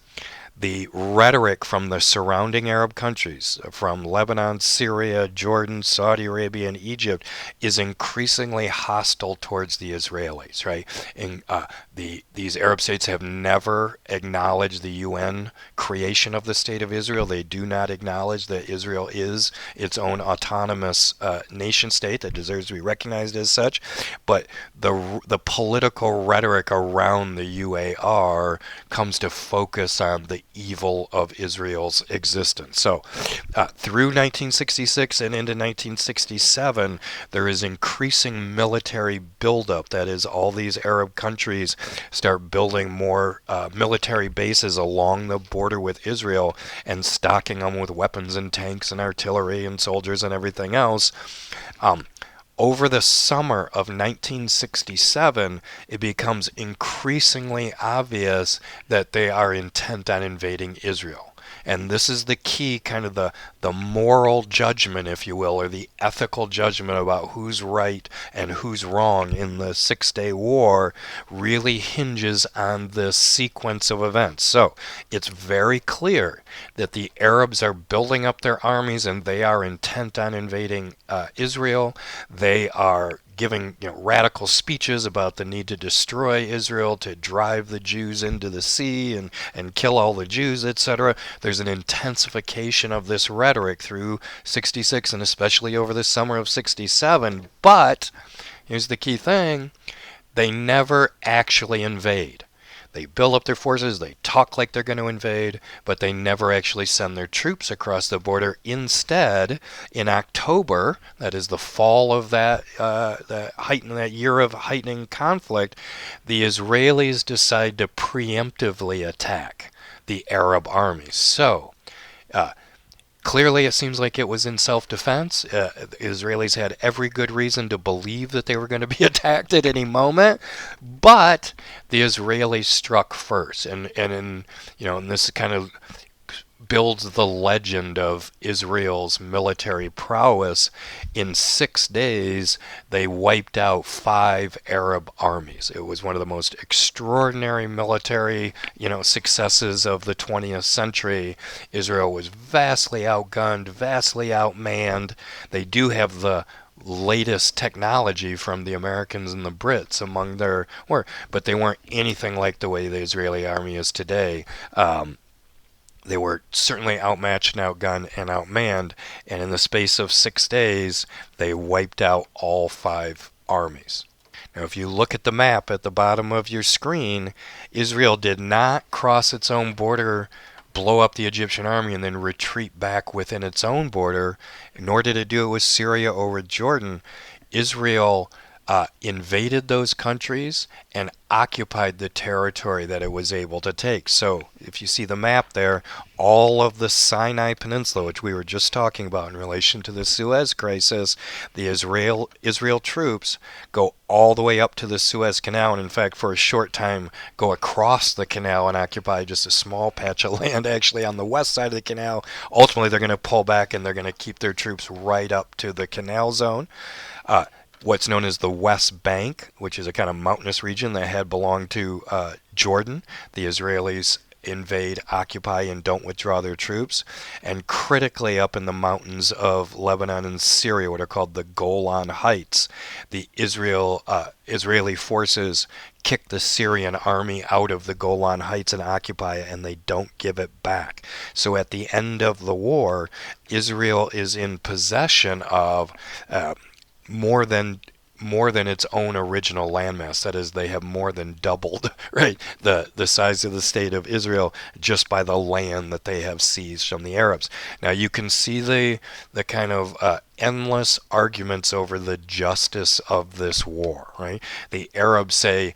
Speaker 1: the rhetoric from the surrounding Arab countries, from Lebanon, Syria, Jordan, Saudi Arabia, and Egypt, is increasingly hostile towards the Israelis, right? And these Arab states have never acknowledged the UN creation of the State of Israel. They do not acknowledge that Israel is its own autonomous nation state that deserves to be recognized as such. But the political rhetoric around the UAR comes to focus on the evil of Israel's existence. So through 1966 and into 1967, there is increasing military buildup. That is, all these Arab countries start building more military bases along the border with Israel and stocking them with weapons and tanks and artillery and soldiers and everything else. Over the summer of 1967, it becomes increasingly obvious that they are intent on invading Israel. And this is the key, kind of the moral judgment, if you will, or the ethical judgment about who's right and who's wrong in the Six-Day War, really hinges on this sequence of events. So it's very clear that the Arabs are building up their armies and they are intent on invading Israel. They are giving radical speeches about the need to destroy Israel, to drive the Jews into the sea and kill all the Jews, etc. There's an intensification of this rhetoric through 66 and especially over the summer of 67. But here's the key thing: they never actually invade. They build up their forces, they talk like they're going to invade, but they never actually send their troops across the border. Instead, in October, that is the fall of that year of heightening conflict, the Israelis decide to preemptively attack the Arab armies. So, clearly, it seems like it was in self-defense. The Israelis had every good reason to believe that they were going to be attacked at any moment, but the Israelis struck first, and this kind of builds the legend of Israel's military prowess. In 6 days, they wiped out 5 Arab armies. It was one of the most extraordinary military, successes of the 20th century. Israel was vastly outgunned, vastly outmanned. They do have the latest technology from the Americans and the Brits among their work, but they weren't anything like the way the Israeli army is today. They were certainly outmatched, outgunned, and outmanned, and in the space of 6 days, they wiped out all 5 armies. Now, if you look at the map at the bottom of your screen, Israel did not cross its own border, blow up the Egyptian army, and then retreat back within its own border, nor did it do it with Syria or with Jordan. Israel invaded those countries and occupied the territory that it was able to take. So, if you see the map there, all of the Sinai Peninsula, which we were just talking about in relation to the Suez Crisis, the Israel troops go all the way up to the Suez Canal, and in fact, for a short time, go across the canal and occupy just a small patch of land actually on the west side of the canal. Ultimately, they're going to pull back and they're going to keep their troops right up to the canal zone. What's known as the West Bank, which is a kind of mountainous region that had belonged to Jordan. The Israelis invade, occupy, and don't withdraw their troops. And critically, up in the mountains of Lebanon and Syria, what are called the Golan Heights, the Israeli forces kick the Syrian army out of the Golan Heights and occupy it, and they don't give it back. So at the end of the war, Israel is in possession of more than its own original landmass. That is, they have more than doubled, right, the size of the state of Israel just by the land that they have seized from the Arabs. Now you can see the kind of endless arguments over the justice of this war, right? The Arabs say,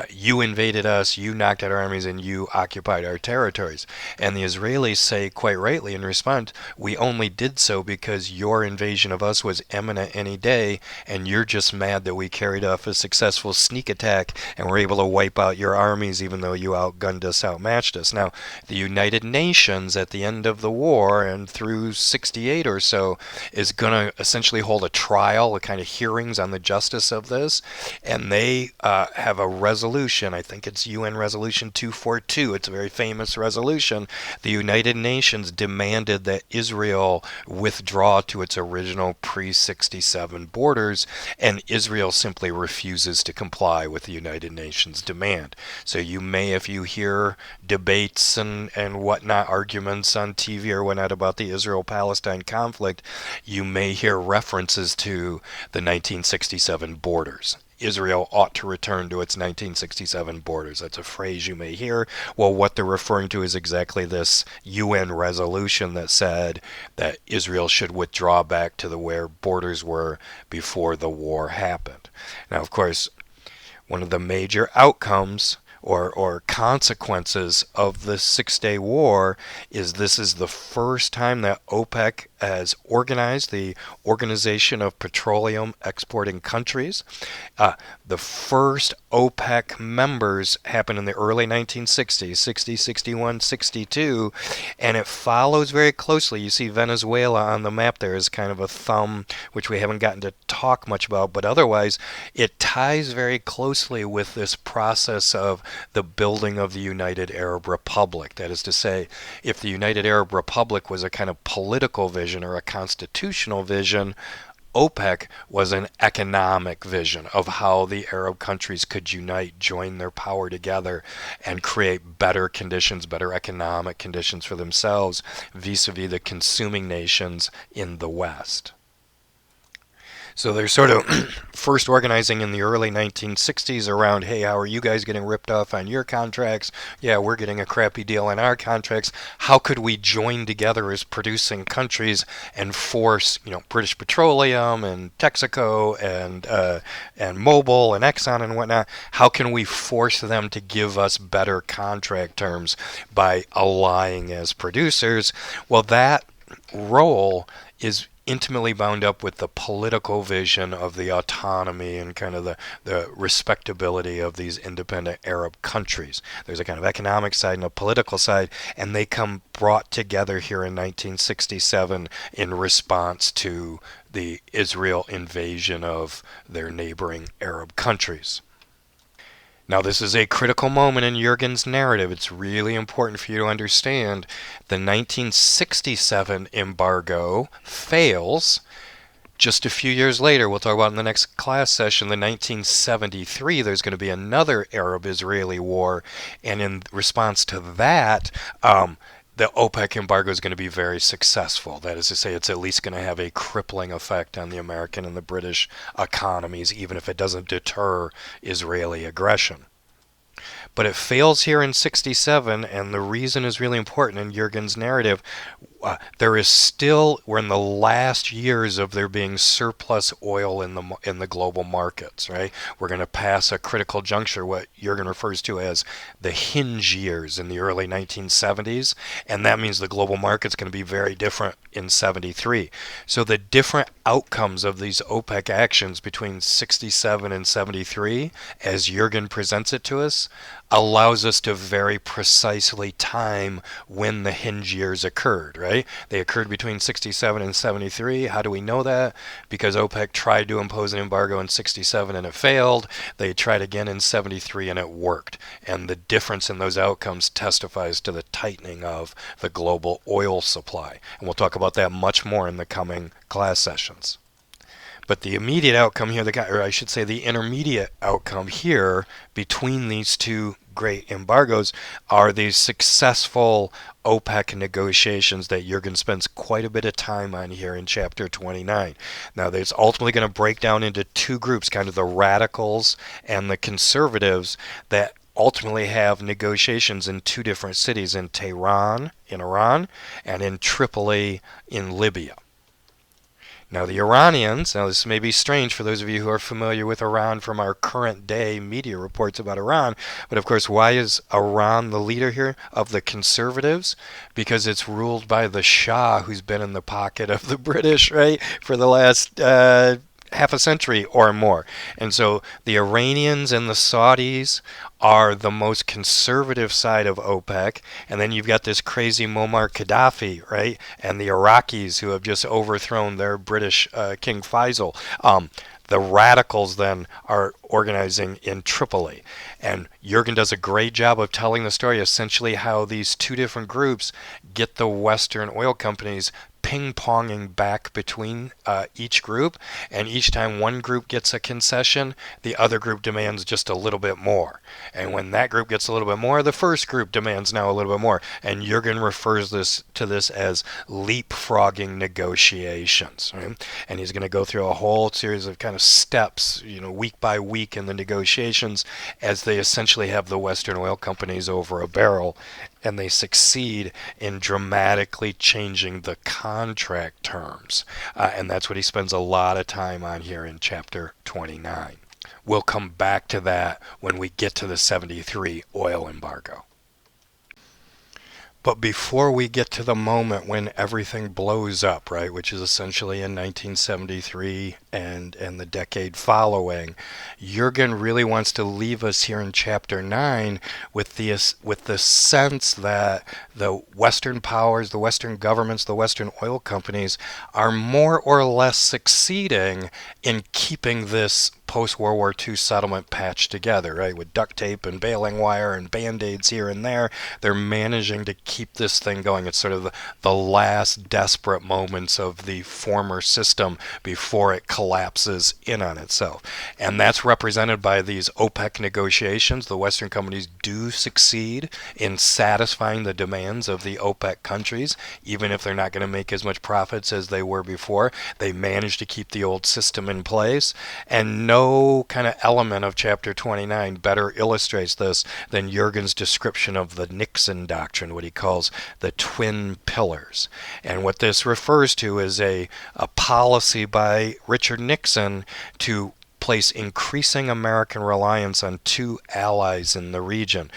Speaker 1: you invaded us, you knocked out our armies, and you occupied our territories. And the Israelis say, quite rightly in response, we only did so because your invasion of us was imminent any day, and you're just mad that we carried off a successful sneak attack and were able to wipe out your armies even though you outgunned us, outmatched us. Now, the United Nations at the end of the war and through 68 or so is going to essentially hold a trial, a kind of hearings on the justice of this, and they have a resolution. I think it's UN Resolution 242. It's a very famous resolution. The United Nations demanded that Israel withdraw to its original pre-67 borders, and Israel simply refuses to comply with the United Nations demand. So you may, if you hear debates and whatnot, arguments on TV or whatnot about the Israel-Palestine conflict, you may hear references to the 1967 borders. Israel ought to return to its 1967 borders. That's a phrase you may hear. Well, what they're referring to is exactly this UN resolution that said that Israel should withdraw back to where borders were before the war happened. Now, of course, one of the major outcomes or consequences of the 6-day war is this is the first time that OPEC has organized the Organization of Petroleum Exporting Countries. The first OPEC members happened in the early 1960s, 60, 61, 62, and it follows very closely. You see Venezuela on the map there as kind of a thumb, which we haven't gotten to talk much about, but otherwise it ties very closely with this process of the building of the United Arab Republic. That is to say, if the United Arab Republic was a kind of political vision or a constitutional vision, OPEC was an economic vision of how the Arab countries could unite, join their power together, and create better conditions, better economic conditions for themselves vis-a-vis the consuming nations in the West. So they're sort of first organizing in the early 1960s around, hey, how are you guys getting ripped off on your contracts? Yeah, we're getting a crappy deal on our contracts. How could we join together as producing countries and force, British Petroleum and Texaco and Mobil and Exxon and whatnot? How can we force them to give us better contract terms by allying as producers? Well, that role is intimately bound up with the political vision of the autonomy and kind of the respectability of these independent Arab countries. There's a kind of economic side and a political side, and they come brought together here in 1967 in response to the Israel invasion of their neighboring Arab countries. Now, this is a critical moment in Jürgen's narrative. It's really important for you to understand the 1967 embargo fails. Just a few years later, we'll talk about in the next class session, the 1973, there's going to be another Arab-Israeli war, and in response to that, the OPEC embargo is going to be very successful. That is to say, it's at least going to have a crippling effect on the American and the British economies, even if it doesn't deter Israeli aggression. But it fails here in 67, and the reason is really important in Jurgen's narrative. There is still, we're in the last years of there being surplus oil in the global markets, right? We're going to pass a critical juncture, what Jurgen refers to as the hinge years in the early 1970s, and that means the global market's going to be very different in 73. So the different outcomes of these OPEC actions between 67 and 73, as Jurgen presents it to us, allows us to very precisely time when the hinge years occurred, right? They occurred between 67 and 73. How do we know that? Because OPEC tried to impose an embargo in 67 and it failed. They tried again in 73 and it worked. And the difference in those outcomes testifies to the tightening of the global oil supply. And we'll talk about that much more in the coming class sessions. But the immediate outcome here, or I should say the intermediate outcome here between these two great embargoes are these successful OPEC negotiations that Jurgen spends quite a bit of time on here in chapter 29. Now, it's ultimately going to break down into two groups, kind of the radicals and the conservatives, that ultimately have negotiations in two different cities, in Tehran, in Iran, and in Tripoli, in Libya. Now the Iranians, now this may be strange for those of you who are familiar with Iran from our current day media reports about Iran, but of course why is Iran the leader here of the conservatives? Because it's ruled by the Shah, who's been in the pocket of the British, right, for the last half a century or more. And so the Iranians and the Saudis are the most conservative side of OPEC, and then you've got this crazy Muammar Gaddafi, right, and the Iraqis who have just overthrown their British King Faisal. The radicals then are organizing in Tripoli. And Jurgen does a great job of telling the story, essentially how these two different groups get the Western oil companies ping-ponging back between each group, and each time one group gets a concession, the other group demands just a little bit more. And when that group gets a little bit more, the first group demands now a little bit more. And Jurgen refers to this as leapfrogging negotiations. Right? And he's going to go through a whole series of kind of steps, week by week in the negotiations, as they essentially have the Western oil companies over a barrel, and they succeed in dramatically changing the contract terms. And that's what he spends a lot of time on here in chapter 29. We'll come back to that when we get to the 73 oil embargo. But before we get to the moment when everything blows up, right, which is essentially in 1973 and the decade following, Jurgen really wants to leave us here in chapter 9 with the sense that the Western powers, the Western governments, the Western oil companies are more or less succeeding in keeping this post-World War II settlement patched together, right? With duct tape and baling wire and band-aids here and there, they're managing to keep this thing going. It's sort of the last desperate moments of the former system before it collapses in on itself. And that's represented by these OPEC negotiations. The Western companies do succeed in satisfying the demands of the OPEC countries, even if they're not going to make as much profits as they were before. They manage to keep the old system in place, and no kind of element of chapter 29 better illustrates this than Jurgen's description of the Nixon doctrine, what he calls the twin pillars. And what this refers to is a policy by Richard Nixon to place increasing American reliance on two allies in the region,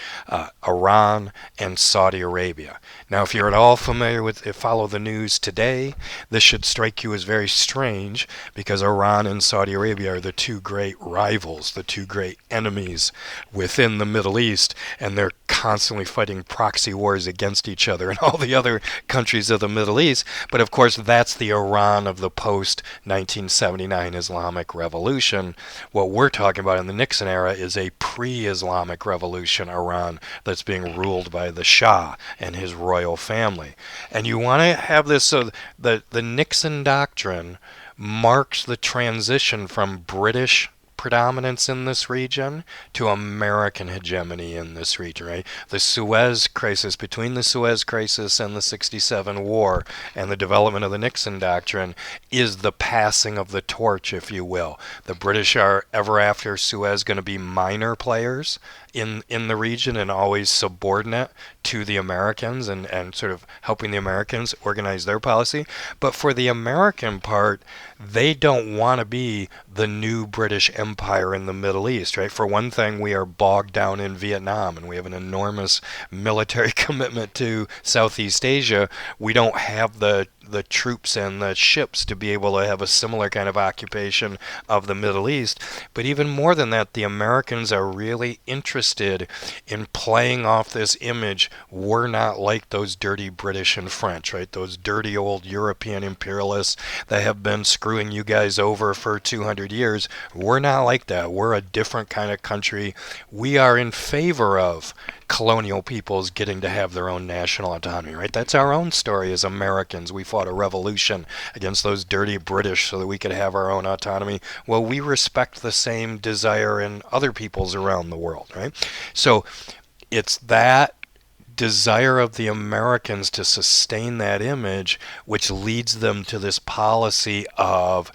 Speaker 1: Iran and Saudi Arabia. Now, if you're at all familiar with, follow the news today, this should strike you as very strange, because Iran and Saudi Arabia are the two great rivals, the two great enemies within the Middle East, and they're constantly fighting proxy wars against each other and all the other countries of the Middle East. But of course, that's the Iran of the post-1979 Islamic Revolution. What we're talking about in the Nixon era is a pre-Islamic Revolution Iran that's being ruled by the Shah and his royal family. And you want to have this, so the Nixon doctrine marks the transition from British predominance in this region to American hegemony in this region, right? The Suez Crisis, between the Suez Crisis and the 67 War and the development of the Nixon Doctrine, is the passing of the torch, if you will. The British are ever after Suez going to be minor players in the region and always subordinate to the Americans and sort of helping the Americans organize their policy. But for the American part, they don't want to be the new British Empire in the Middle East, right? For one thing, we are bogged down in Vietnam and we have an enormous military commitment to Southeast Asia. We don't have the troops and the ships to be able to have a similar kind of occupation of the Middle East. But even more than that, the Americans are really interested in playing off this image. We're not like those dirty British and French, right? Those dirty old European imperialists that have been screwing you guys over for 200 years. We're not like that. We're a different kind of country. We are in favor of colonial peoples getting to have their own national autonomy, right? That's our own story as Americans. We fought a revolution against those dirty British so that we could have our own autonomy. Well, we respect the same desire in other peoples around the world, right? So it's that desire of the Americans to sustain that image which leads them to this policy of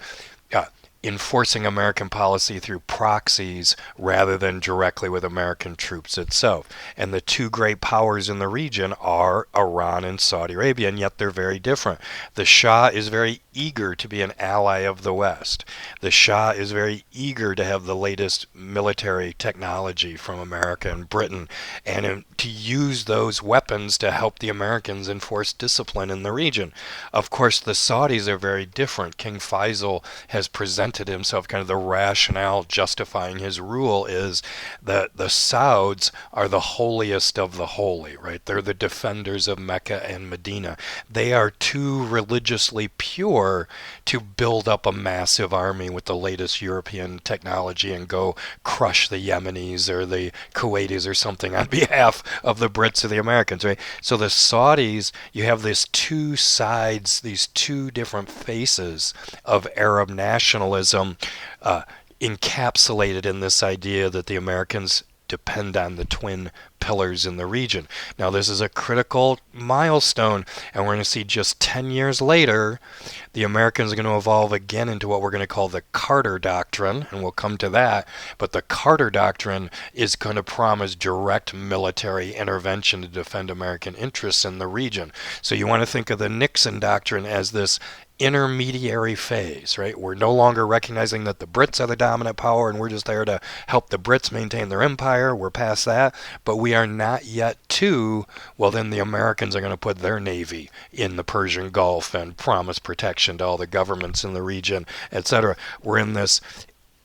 Speaker 1: enforcing American policy through proxies rather than directly with American troops itself. And the two great powers in the region are Iran and Saudi Arabia, and yet they're very different. The Shah is very eager to be an ally of the West. The Shah is very eager to have the latest military technology from America and Britain and to use those weapons to help the Americans enforce discipline in the region. Of course, the Saudis are very different. King Faisal has presented himself, kind of the rationale justifying his rule is that the Sauds are the holiest of the holy, right? They're the defenders of Mecca and Medina. They are too religiously pure to build up a massive army with the latest European technology and go crush the Yemenis or the Kuwaitis or something on behalf of the Brits or the Americans, right? So the Saudis, you have these two sides, these two different faces of Arab nationalism encapsulated in this idea that the Americans depend on the twin pillars in the region. Now, this is a critical milestone, and we're going to see just 10 years later, the Americans are going to evolve again into what we're going to call the Carter Doctrine, and we'll come to that. But the Carter Doctrine is going to promise direct military intervention to defend American interests in the region. So you want to think of the Nixon Doctrine as this intermediary phase, right? We're no longer recognizing that the Brits are the dominant power and we're just there to help the Brits maintain their empire. We're past that, but we are not yet to, well, then the Americans are going to put their navy in the Persian Gulf and promise protection to all the governments in the region, etc. We're in this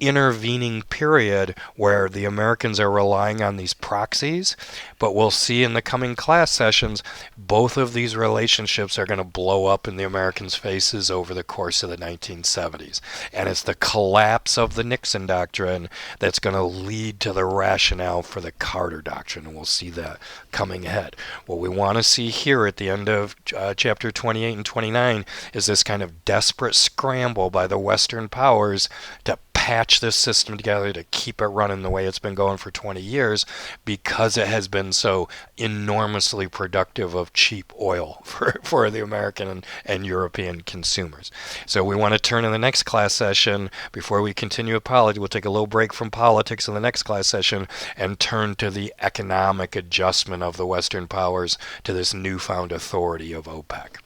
Speaker 1: intervening period where the Americans are relying on these proxies, but we'll see in the coming class sessions both of these relationships are going to blow up in the Americans' faces over the course of the 1970s. And it's the collapse of the Nixon Doctrine that's going to lead to the rationale for the Carter Doctrine, and we'll see that coming ahead. What we want to see here at the end of chapter 28 and 29 is this kind of desperate scramble by the Western powers to patch this system together to keep it running the way it's been going for 20 years because it has been so enormously productive of cheap oil for the American and European consumers. So we want to turn in the next class session, before we continue with politics, we'll take a little break from politics in the next class session and turn to the economic adjustment of the Western powers to this newfound authority of OPEC.